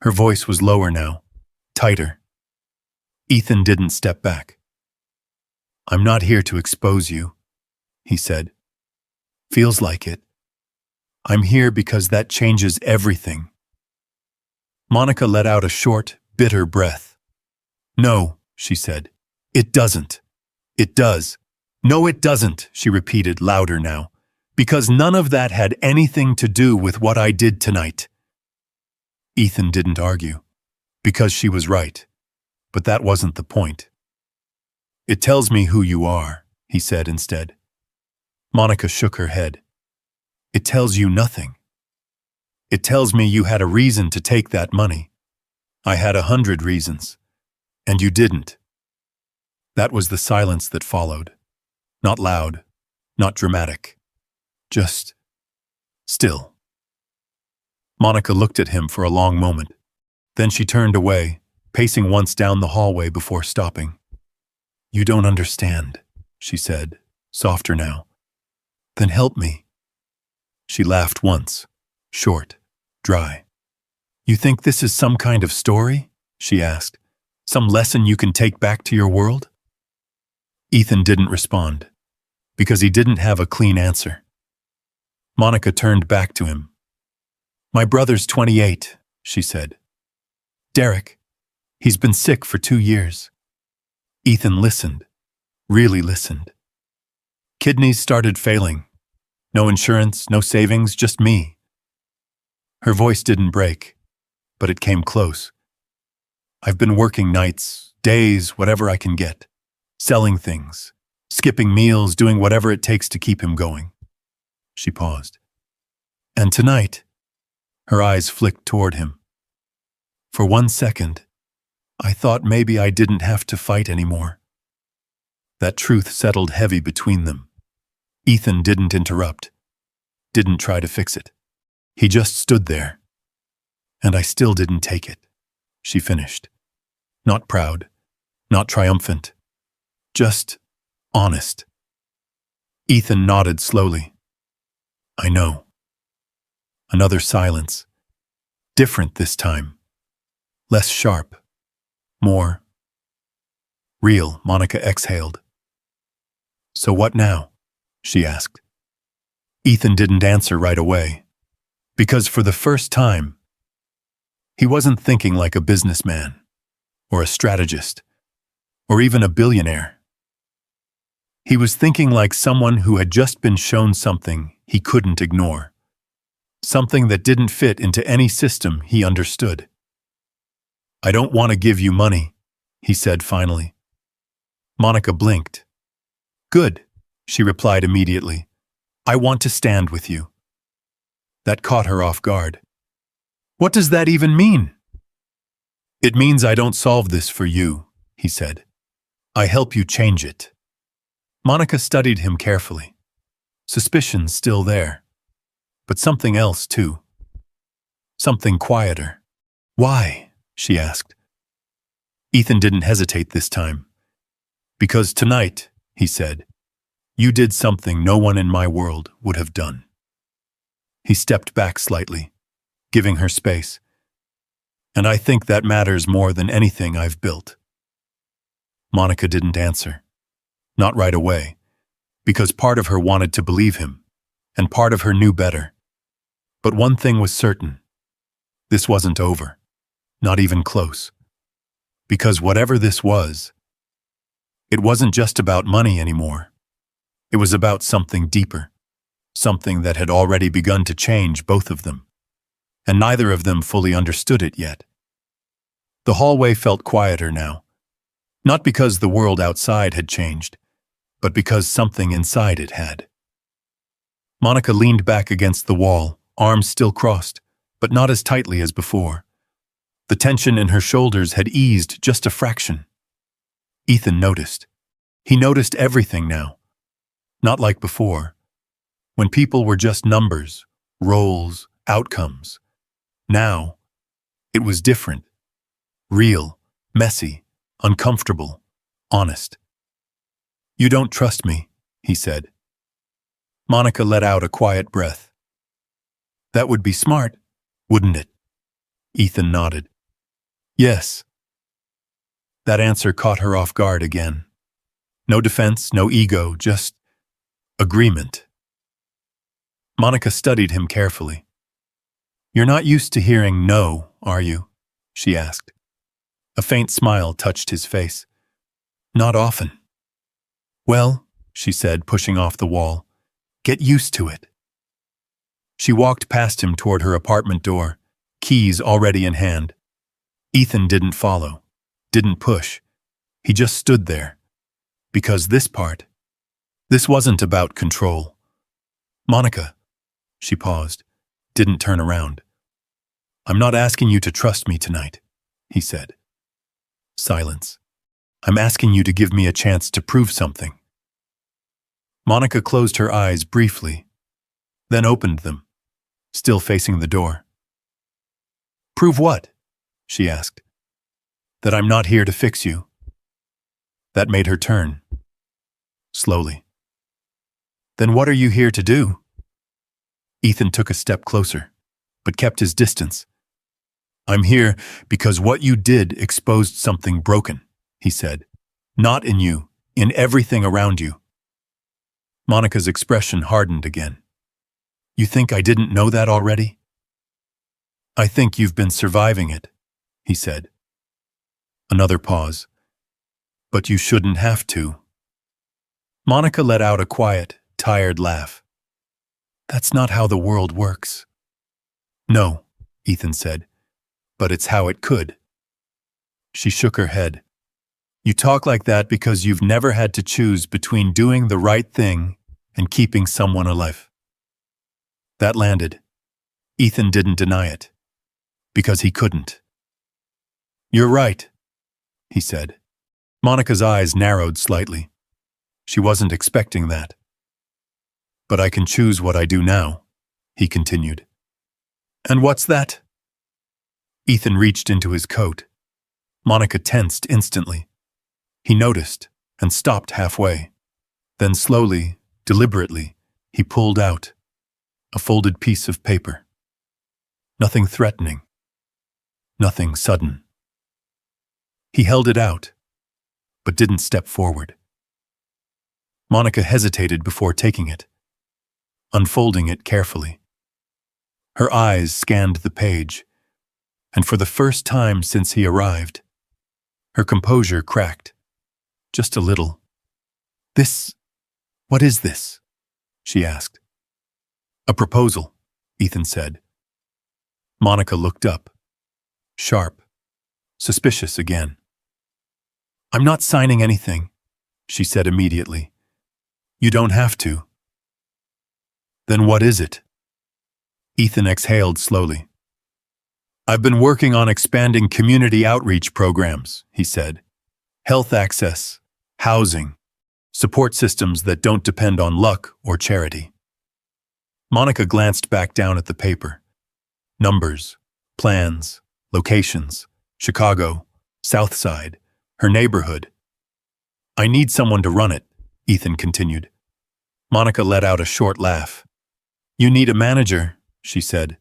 Her voice was lower now, tighter. Ethan didn't step back. I'm not here to expose you, he said. Feels like it. I'm here because that changes everything. Monica let out a short, bitter breath. No, she said. It doesn't. It does. No, it doesn't, she repeated louder now, because none of that had anything to do with what I did tonight. Ethan didn't argue, because she was right, but that wasn't the point. It tells me who you are, he said instead. Monica shook her head. It tells you nothing. It tells me you had a reason to take that money. I had 100 reasons, and you didn't. That was the silence that followed. Not loud, not dramatic, just still. Monica looked at him for a long moment. Then she turned away, pacing once down the hallway before stopping. You don't understand, she said, softer now. Then help me. She laughed once, short, dry. You think this is some kind of story? She asked. Some lesson you can take back to your world? Ethan didn't respond. because he didn't have a clean answer. Monica turned back to him. "My brother's 28, she said. "Derek, he's been sick for 2 years." Ethan listened, really listened. "Kidneys started failing. No insurance, no savings, just me." Her voice didn't break, but it came close. "I've been working nights, days, whatever I can get, selling things, skipping meals, doing whatever it takes to keep him going." She paused. "And tonight," her eyes flicked toward him. "For 1 second, I thought maybe I didn't have to fight anymore." That truth settled heavy between them. Ethan didn't interrupt, didn't try to fix it. He just stood there. "And I still didn't take it," she finished. Not proud, not triumphant, just honest. Ethan nodded slowly. "I know." Another silence. Different this time. Less sharp. More real. Monica exhaled. "So what now?" she asked. Ethan didn't answer right away, because for the first time, he wasn't thinking like a businessman, or a strategist, or even a billionaire. He was thinking like someone who had just been shown something he couldn't ignore, something that didn't fit into any system he understood. "I don't want to give you money," he said finally. Monica blinked. "Good," she replied immediately. "I want to stand with you." That caught her off guard. "What does that even mean?" "It means I don't solve this for you," he said. "I help you change it." Monica studied him carefully. Suspicions still there, but something else too. Something quieter. "Why?" she asked. Ethan didn't hesitate this time. "Because tonight," he said, "you did something no one in my world would have done." He stepped back slightly, giving her space. "And I think that matters more than anything I've built." Monica didn't answer. Not right away, because part of her wanted to believe him, and part of her knew better. But one thing was certain. This wasn't over. Not even close. Because whatever this was, it wasn't just about money anymore. It was about something deeper, something that had already begun to change both of them, and neither of them fully understood it yet. The hallway felt quieter now, not because the world outside had changed, but because something inside it had. Monica leaned back against the wall, arms still crossed, but not as tightly as before. The tension in her shoulders had eased just a fraction. Ethan noticed. He noticed everything now. Not like before, when people were just numbers, roles, outcomes. Now, it was different. Real, messy, uncomfortable, honest. "You don't trust me," he said. Monica let out a quiet breath. "That would be smart, wouldn't it?" Ethan nodded. "Yes." That answer caught her off guard again. No defense, no ego, just agreement. Monica studied him carefully. "You're not used to hearing no, are you?" she asked. A faint smile touched his face. "Not often." "Well," she said, pushing off the wall, "get used to it." She walked past him toward her apartment door, keys already in hand. Ethan didn't follow, didn't push. He just stood there. Because this wasn't about control. "Monica," she paused, didn't turn around. "I'm not asking you to trust me tonight," he said. Silence. "I'm asking you to give me a chance to prove something." Monica closed her eyes briefly, then opened them, still facing the door. "Prove what?" she asked. "That I'm not here to fix you." That made her turn. Slowly. "Then what are you here to do?" Ethan took a step closer, but kept his distance. "I'm here because what you did exposed something broken," he said. "Not in you, in everything around you." Monica's expression hardened again. You think I didn't know that already? I think you've been surviving it, he said. Another pause. But you shouldn't have to. Monica let out a quiet, tired laugh. That's not how the world works. No, Ethan said, but it's how it could. She shook her head. You talk like that because you've never had to choose between doing the right thing and keeping someone alive. That landed. Ethan didn't deny it, because he couldn't. You're right, he said. Monica's eyes narrowed slightly. She wasn't expecting that. But I can choose what I do now, he continued. And what's that? Ethan reached into his coat. Monica tensed instantly. He noticed and stopped halfway. Then slowly, deliberately, he pulled out a folded piece of paper. Nothing threatening. Nothing sudden. He held it out, but didn't step forward. Monica hesitated before taking it, unfolding it carefully. Her eyes scanned the page, and for the first time since he arrived, her composure cracked. Just a little. What is this? She asked. A proposal, Ethan said. Monica looked up, sharp, suspicious again. I'm not signing anything, she said immediately. You don't have to. Then what is it? Ethan exhaled slowly. I've been working on expanding community outreach programs, he said. Health access, housing, support systems that don't depend on luck or charity. Monica glanced back down at the paper. Numbers, plans, locations, Chicago, South Side, her neighborhood. I need someone to run it, Ethan continued. Monica let out a short laugh. You need a manager, she said.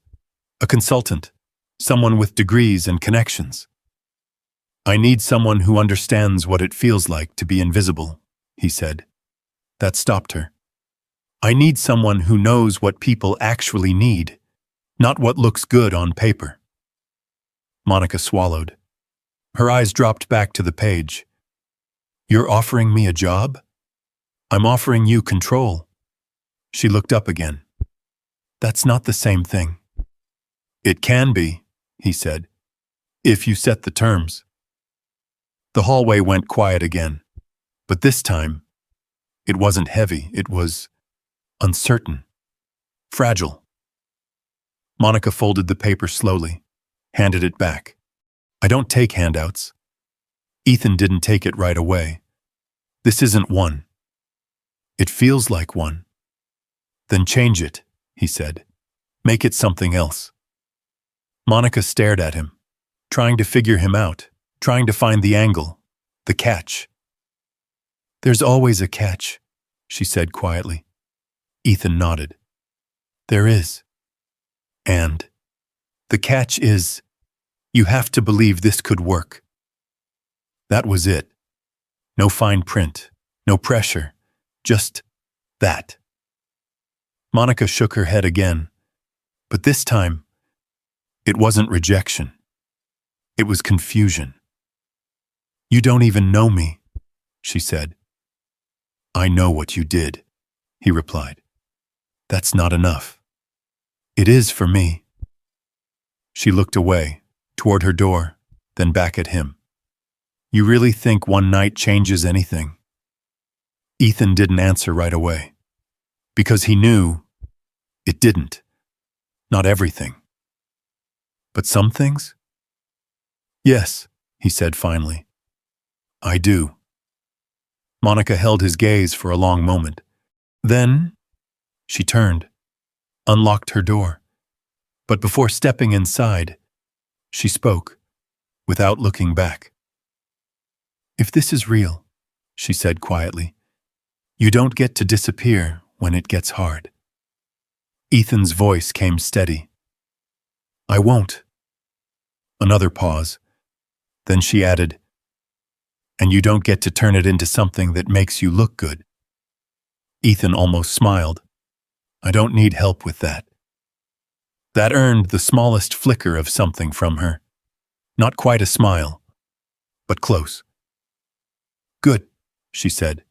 A consultant, someone with degrees and connections. I need someone who understands what it feels like to be invisible, he said. That stopped her. I need someone who knows what people actually need, not what looks good on paper. Monica swallowed. Her eyes dropped back to the page. You're offering me a job? I'm offering you control. She looked up again. That's not the same thing. It can be, he said, if you set the terms. The hallway went quiet again, but this time, it wasn't heavy, it was uncertain, fragile. Monica folded the paper slowly, handed it back. I don't take handouts. Ethan didn't take it right away. This isn't one. It feels like one. Then change it, he said. Make it something else. Monica stared at him, trying to figure him out, trying to find the angle, the catch. There's always a catch, she said quietly. Ethan nodded. There is. And the catch is, you have to believe this could work. That was it. No fine print, no pressure, just that. Monica shook her head again, but this time, it wasn't rejection. It was confusion. You don't even know me, she said. I know what you did, he replied. That's not enough. It is for me. She looked away, toward her door, then back at him. You really think one night changes anything? Ethan didn't answer right away, because he knew it didn't. Not everything. But some things? Yes, he said finally. I do. Monica held his gaze for a long moment. Then, she turned, unlocked her door. But before stepping inside, she spoke, without looking back. If this is real, she said quietly, you don't get to disappear when it gets hard. Ethan's voice came steady. I won't. Another pause. Then she added, and you don't get to turn it into something that makes you look good. Ethan almost smiled. I don't need help with that. That earned the smallest flicker of something from her. Not quite a smile, but close. Good, she said.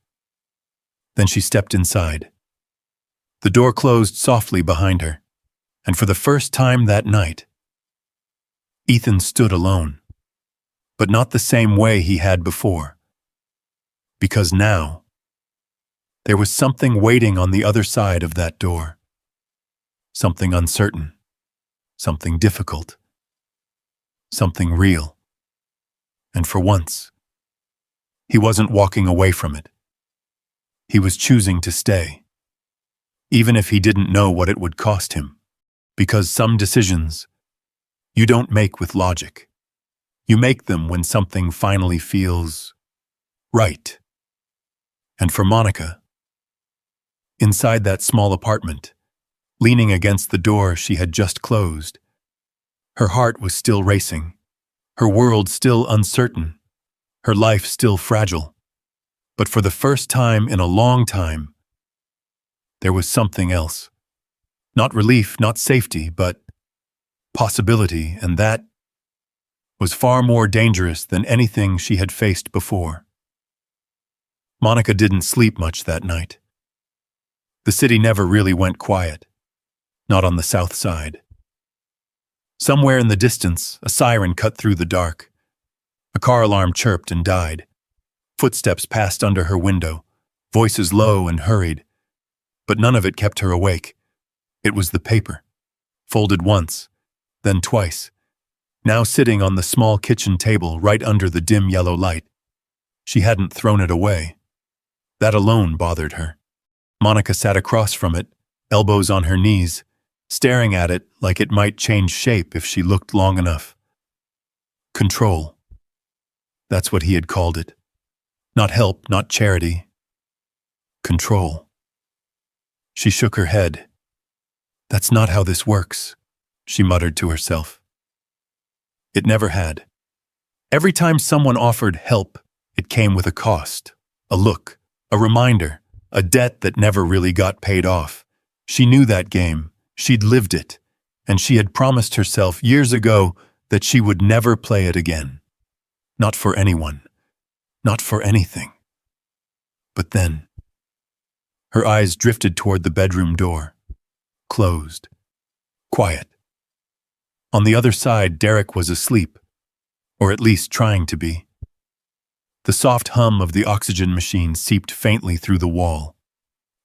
Then she stepped inside. The door closed softly behind her, and for the first time that night, Ethan stood alone, but not the same way he had before. Because now, there was something waiting on the other side of that door. Something uncertain, something difficult, something real. And for once, he wasn't walking away from it. He was choosing to stay, even if he didn't know what it would cost him. Because some decisions you don't make with logic. You make them when something finally feels right. And for Monica, inside that small apartment, leaning against the door she had just closed, her heart was still racing, her world still uncertain, her life still fragile. But for the first time in a long time, there was something else. Not relief, not safety, but possibility, and that was far more dangerous than anything she had faced before. Monica didn't sleep much that night. The city never really went quiet, not on the south side. Somewhere in the distance, a siren cut through the dark. A car alarm chirped and died. Footsteps passed under her window, voices low and hurried, but none of it kept her awake. It was the paper, folded once, then twice, now sitting on the small kitchen table right under the dim yellow light. She hadn't thrown it away. That alone bothered her. Monica sat across from it, elbows on her knees, staring at it like it might change shape if she looked long enough. Control. That's what he had called it. Not help, not charity. Control. She shook her head. That's not how this works, she muttered to herself. It never had. Every time someone offered help, it came with a cost, a look, a reminder, a debt that never really got paid off. She knew that game, she'd lived it, and she had promised herself years ago that she would never play it again. Not for anyone, not for anything. But then, her eyes drifted toward the bedroom door. Closed. Quiet. On the other side, Derek was asleep, or at least trying to be. The soft hum of the oxygen machine seeped faintly through the wall,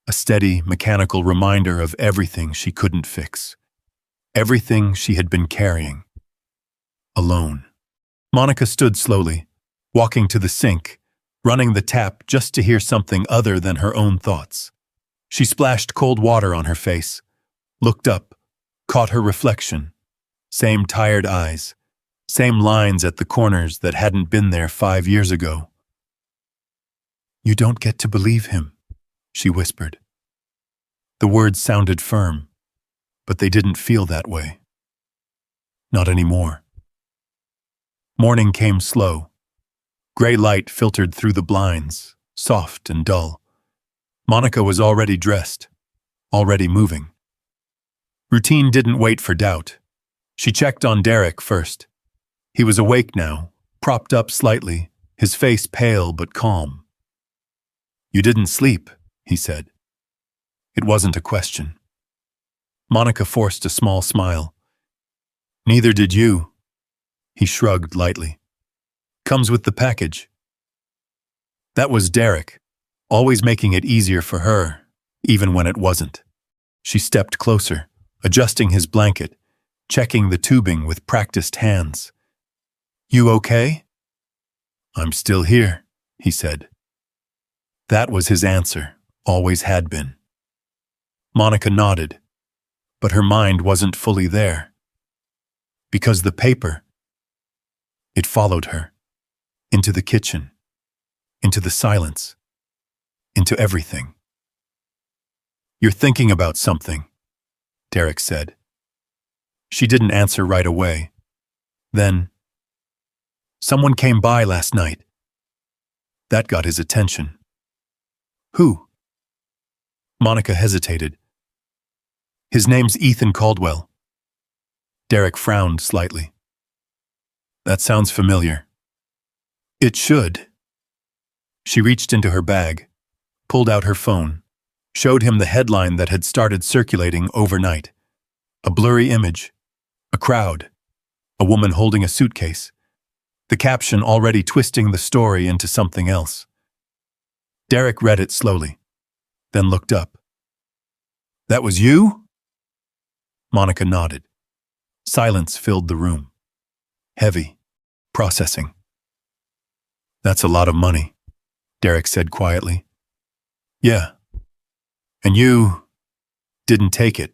a steady, mechanical reminder of everything she couldn't fix, everything she had been carrying, alone. Monica stood slowly, walking to the sink, running the tap just to hear something other than her own thoughts. She splashed cold water on her face, looked up, caught her reflection. Same tired eyes, same lines at the corners that hadn't been there 5 years ago. You don't get to believe him, she whispered. The words sounded firm, but they didn't feel that way. Not anymore. Morning came slow. Gray light filtered through the blinds, soft and dull. Monica was already dressed, already moving. Routine didn't wait for doubt. She checked on Derek first. He was awake now, propped up slightly, his face pale but calm. You didn't sleep, he said. It wasn't a question. Monica forced a small smile. Neither did you. He shrugged lightly. Comes with the package. That was Derek, always making it easier for her, even when it wasn't. She stepped closer, adjusting his blanket, checking the tubing with practiced hands. You okay? I'm still here, he said. That was his answer, always had been. Monica nodded, but her mind wasn't fully there. Because the paper, it followed her, into the kitchen, into the silence, into everything. You're thinking about something, Derek said. She didn't answer right away. Then, someone came by last night. That got his attention. Who? Monica hesitated. His name's Ethan Caldwell. Derek frowned slightly. That sounds familiar. It should. She reached into her bag, pulled out her phone, showed him the headline that had started circulating overnight. A blurry image, a crowd, a woman holding a suitcase, the caption already twisting the story into something else. Derek read it slowly, then looked up. That was you? Monica nodded. Silence filled the room. Heavy, processing. That's a lot of money, Derek said quietly. Yeah. And you didn't take it.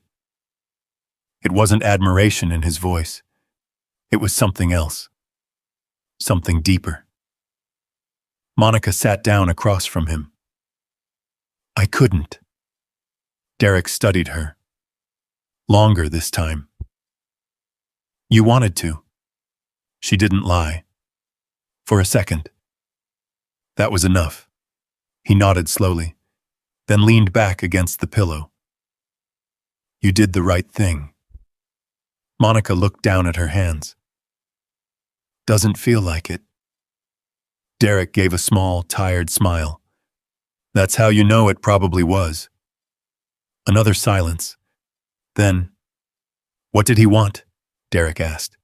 It wasn't admiration in his voice. It was something else. Something deeper. Monica sat down across from him. I couldn't. Derek studied her. Longer this time. You wanted to. She didn't lie. For a second. That was enough. He nodded slowly, then leaned back against the pillow. You did the right thing. Monica looked down at her hands. Doesn't feel like it. Derek gave a small, tired smile. That's how you know it probably was. Another silence. Then, what did he want? Derek asked.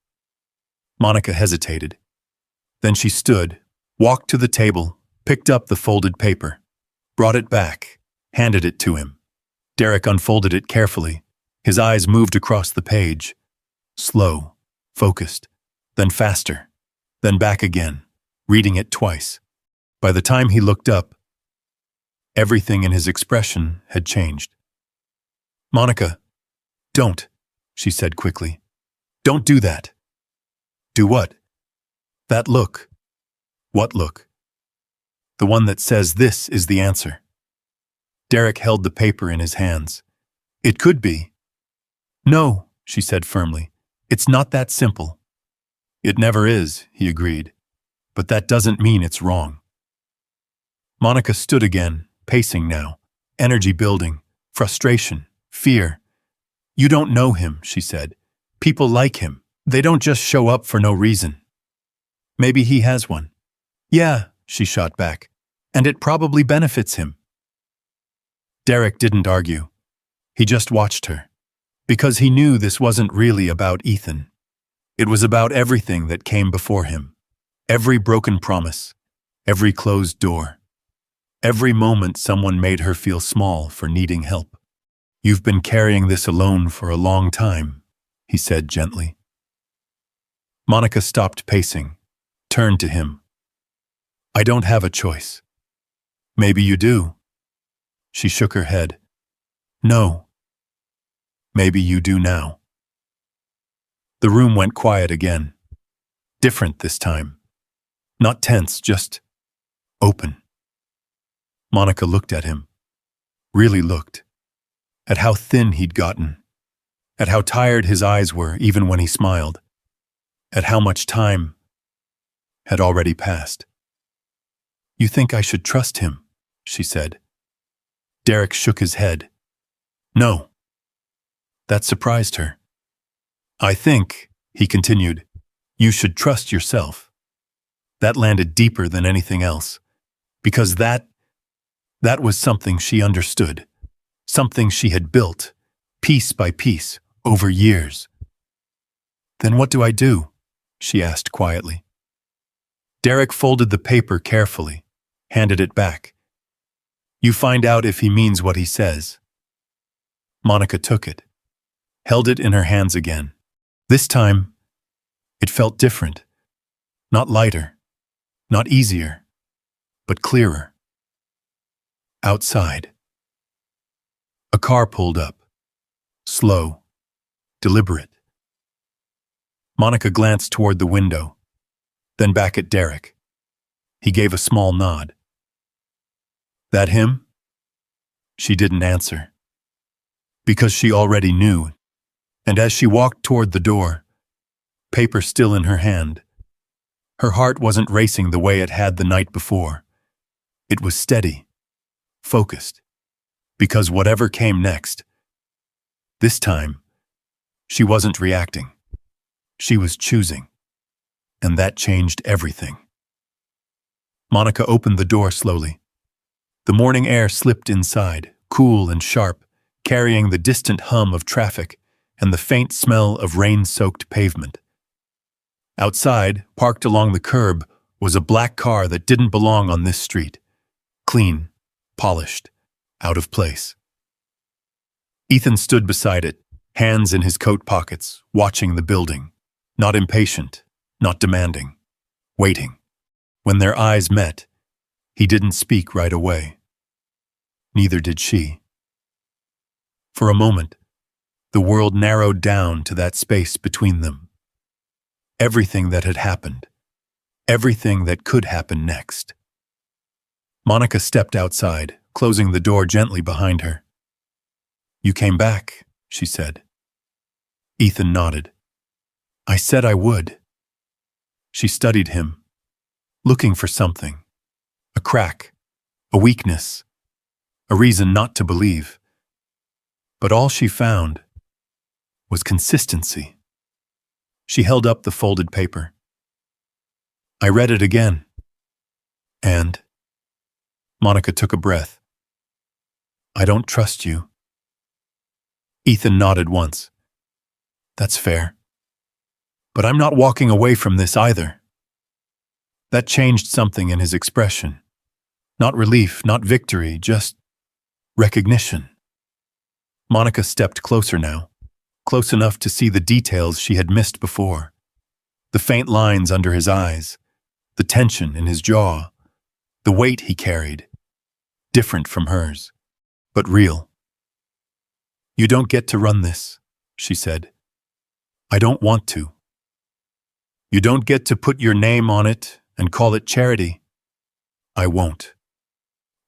Monica hesitated. Then she stood, walked to the table, picked up the folded paper, brought it back, handed it to him. Derek unfolded it carefully. His eyes moved across the page. Slow, focused, then faster, then back again, reading it twice. By the time he looked up, everything in his expression had changed. Monica, don't, she said quickly. Don't do that. Do what? That look. What look? The one that says this is the answer. Derek held the paper in his hands. It could be. No, she said firmly. It's not that simple. It never is, he agreed. But that doesn't mean it's wrong. Monica stood again, pacing now, energy building, frustration, fear. You don't know him, she said. People like him. They don't just show up for no reason. Maybe he has one. Yeah, she shot back. And it probably benefits him. Derek didn't argue. He just watched her. Because he knew this wasn't really about Ethan. It was about everything that came before him. Every broken promise. Every closed door. Every moment someone made her feel small for needing help. You've been carrying this alone for a long time, he said gently. Monica stopped pacing, turned to him. I don't have a choice. Maybe you do. She shook her head. No. Maybe you do now. The room went quiet again. Different this time. Not tense, just open. Monica looked at him. Really looked. At how thin he'd gotten. At how tired his eyes were even when he smiled. At how much time had already passed. You think I should trust him, she said. Derek shook his head. No. That surprised her. I think, he continued, you should trust yourself. That landed deeper than anything else. Because that was something she understood. Something she had built, piece by piece, over years. Then what do I do? She asked quietly. Derek folded the paper carefully, handed it back. You find out if he means what he says. Monica took it, held it in her hands again. This time, it felt different. Not lighter, not easier, but clearer. Outside. A car pulled up. Slow, deliberate. Monica glanced toward the window, then back at Derek. He gave a small nod. That him? She didn't answer. Because she already knew. And as she walked toward the door, paper still in her hand, her heart wasn't racing the way it had the night before. It was steady, focused, Because whatever came next, this time, she wasn't reacting. She was choosing. And that changed everything. Monica opened the door slowly. The morning air slipped inside, cool and sharp, carrying the distant hum of traffic and the faint smell of rain-soaked pavement. Outside, parked along the curb, was a black car that didn't belong on this street. Clean, polished, out of place. Ethan stood beside it, hands in his coat pockets, watching the building. Not impatient, not demanding. Waiting. When their eyes met, he didn't speak right away. Neither did she. For a moment, the world narrowed down to that space between them. Everything that had happened. Everything that could happen next. Monica stepped outside, closing the door gently behind her. "You came back," she said. Ethan nodded. "I said I would." She studied him, looking for something. A crack, a weakness, a reason not to believe. But all she found was consistency. She held up the folded paper. "I read it again." "And?" Monica took a breath. "I don't trust you." Ethan nodded once. "That's fair. But I'm not walking away from this either." That changed something in his expression. Not relief, not victory, just recognition. Monica stepped closer now, close enough to see the details she had missed before. The faint lines under his eyes, the tension in his jaw, the weight he carried, different from hers, but real. "You don't get to run this," she said. "I don't want to. You don't get to put your name on it and call it charity. I won't.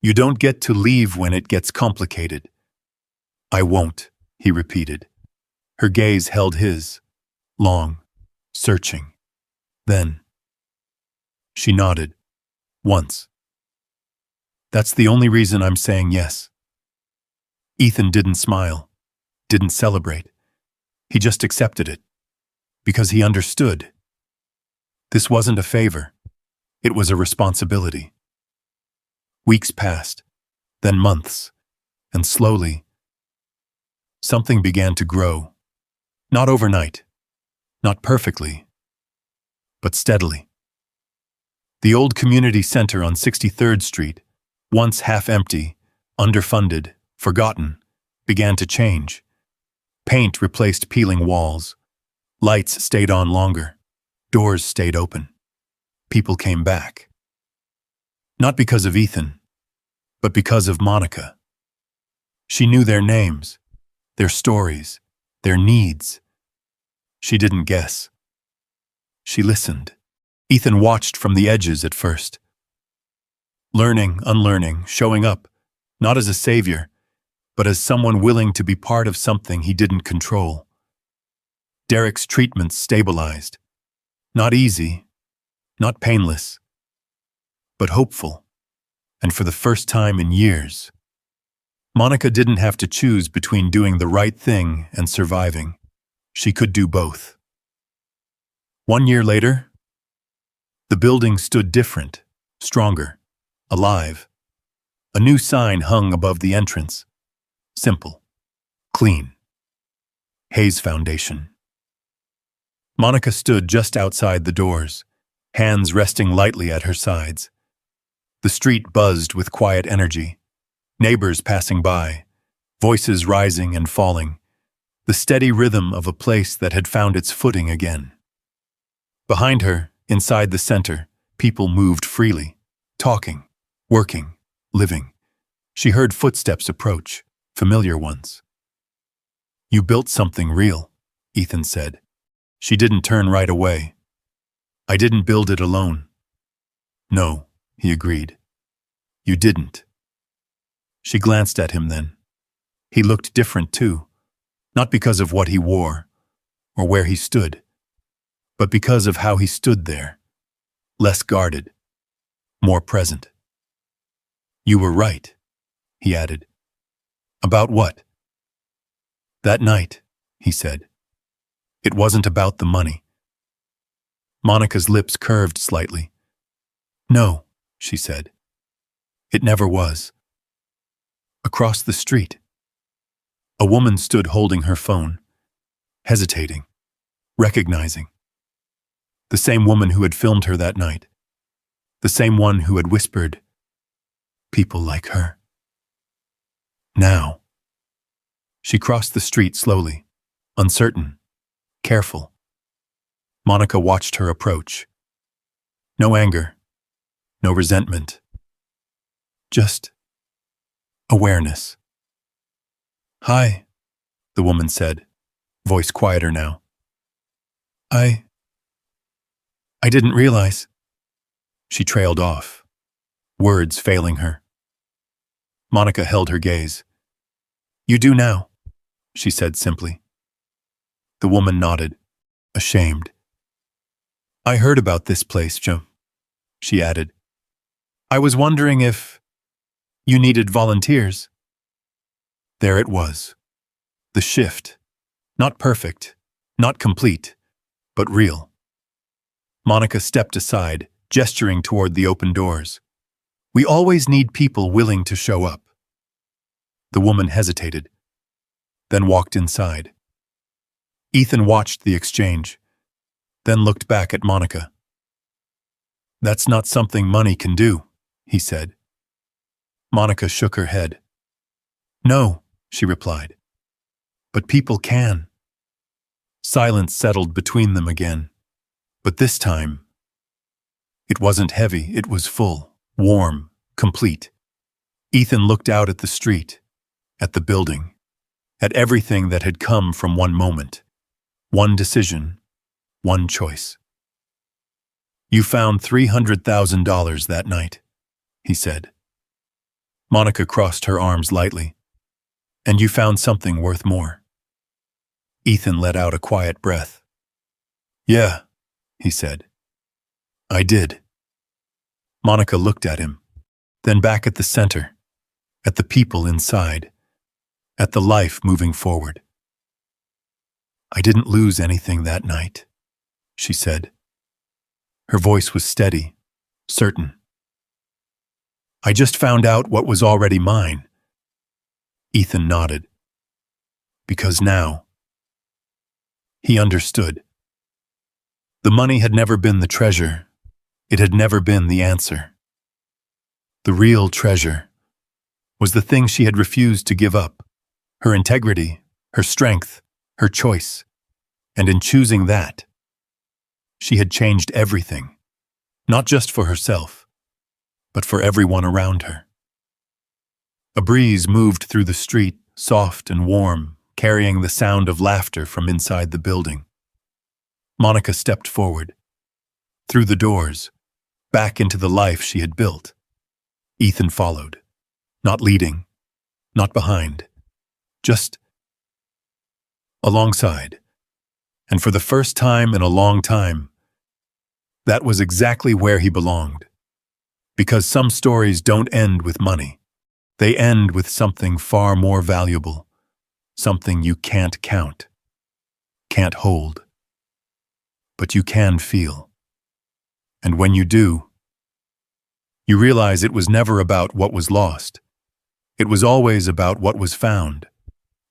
You don't get to leave when it gets complicated. I won't," he repeated. Her gaze held his, long, searching. Then she nodded, once. "That's the only reason I'm saying yes." Ethan didn't smile, didn't celebrate. He just accepted it, because he understood. This wasn't a favor. It was a responsibility. Weeks passed, then months, and slowly, something began to grow. Not overnight, not perfectly, but steadily. The old community center on 63rd Street, once half-empty, underfunded, forgotten, began to change. Paint replaced peeling walls. Lights stayed on longer. Doors stayed open. People came back. Not because of Ethan, but because of Monica. She knew their names, their stories, their needs. She didn't guess. She listened. Ethan watched from the edges at first. Learning, unlearning, showing up, not as a savior, but as someone willing to be part of something he didn't control. Derek's treatment stabilized. Not easy, not painless, but hopeful, and for the first time in years. Monica didn't have to choose between doing the right thing and surviving. She could do both. 1 year later, the building stood different, stronger, alive. A new sign hung above the entrance. Simple, clean. Hayes Foundation. Monica stood just outside the doors, hands resting lightly at her sides. The street buzzed with quiet energy, neighbors passing by, voices rising and falling, the steady rhythm of a place that had found its footing again. Behind her, inside the center, people moved freely, talking, working, living. She heard footsteps approach, familiar ones. "You built something real," Ethan said. She didn't turn right away. "I didn't build it alone." "No," he agreed. "You didn't." She glanced at him then. He looked different too, not because of what he wore or where he stood, but because of how he stood there, less guarded, more present. "You were right," he added. About what? That night, he said. It wasn't about the money. Monica's lips curved slightly. No, she said. It never was. Across the street, a woman stood holding her phone, hesitating, recognizing. The same woman who had filmed her that night. The same one who had whispered, "People like her." Now. She crossed the street slowly, uncertain, careful. Monica watched her approach. No anger, no resentment. Just awareness. "Hi," the woman said, voice quieter now. I didn't realize." She trailed off, words failing her. Monica held her gaze. "You do now," she said simply. The woman nodded, ashamed. "I heard about this place, Jim," she added. "I was wondering if you needed volunteers." There it was. The shift. Not perfect, not complete, but real. Monica stepped aside, gesturing toward the open doors. "We always need people willing to show up." The woman hesitated, then walked inside. Ethan watched the exchange, then looked back at Monica. "That's not something money can do," he said. Monica shook her head. "No," she replied. "But people can." Silence settled between them again. But this time, it wasn't heavy, it was full, warm, complete. Ethan looked out at the street, at the building, at everything that had come from one moment, one decision, one choice. "You found $300,000 that night," he said. Monica crossed her arms lightly. "And you found something worth more." Ethan let out a quiet breath. "Yeah," he said. "I did." Monica looked at him, then back at the center, at the people inside, at the life moving forward. "I didn't lose anything that night," she said. Her voice was steady, certain. "I just found out what was already mine." Ethan nodded. Because now, he understood. The money had never been the treasure. It had never been the answer. The real treasure was the thing she had refused to give up, her integrity, her strength, her choice. And in choosing that, she had changed everything, not just for herself, but for everyone around her. A breeze moved through the street, soft and warm, carrying the sound of laughter from inside the building. Monica stepped forward, through the doors, back into the life she had built. Ethan followed, not leading, not behind, just alongside. And for the first time in a long time, that was exactly where he belonged. Because some stories don't end with money. They end with something far more valuable, something you can't count, can't hold. But you can feel. And when you do, you realize it was never about what was lost. It was always about what was found.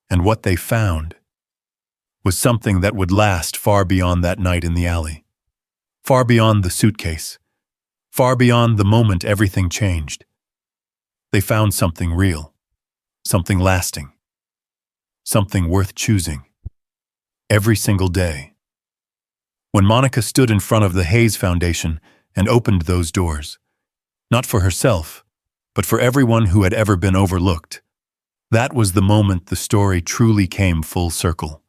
And what they found was something that would last far beyond that night in the alley, far beyond the suitcase, far beyond the moment everything changed. They found something real, something lasting, something worth choosing every single day. When Monica stood in front of the Hayes Foundation and opened those doors, not for herself, but for everyone who had ever been overlooked, that was the moment the story truly came full circle.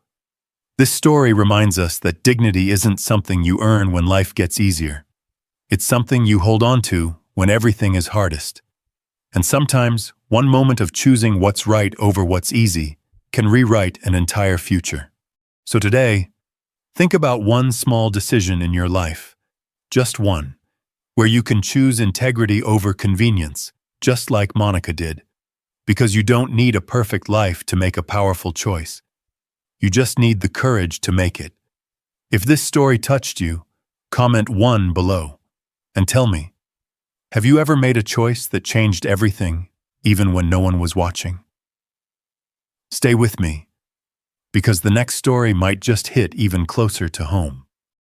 This story reminds us that dignity isn't something you earn when life gets easier. It's something you hold on to when everything is hardest. And sometimes, one moment of choosing what's right over what's easy can rewrite an entire future. So today, think about one small decision in your life, just one, where you can choose integrity over convenience, just like Monica did. Because you don't need a perfect life to make a powerful choice. You just need the courage to make it. If this story touched you, comment 1 below and tell me, have you ever made a choice that changed everything, even when no one was watching? Stay with me, because the next story might just hit even closer to home.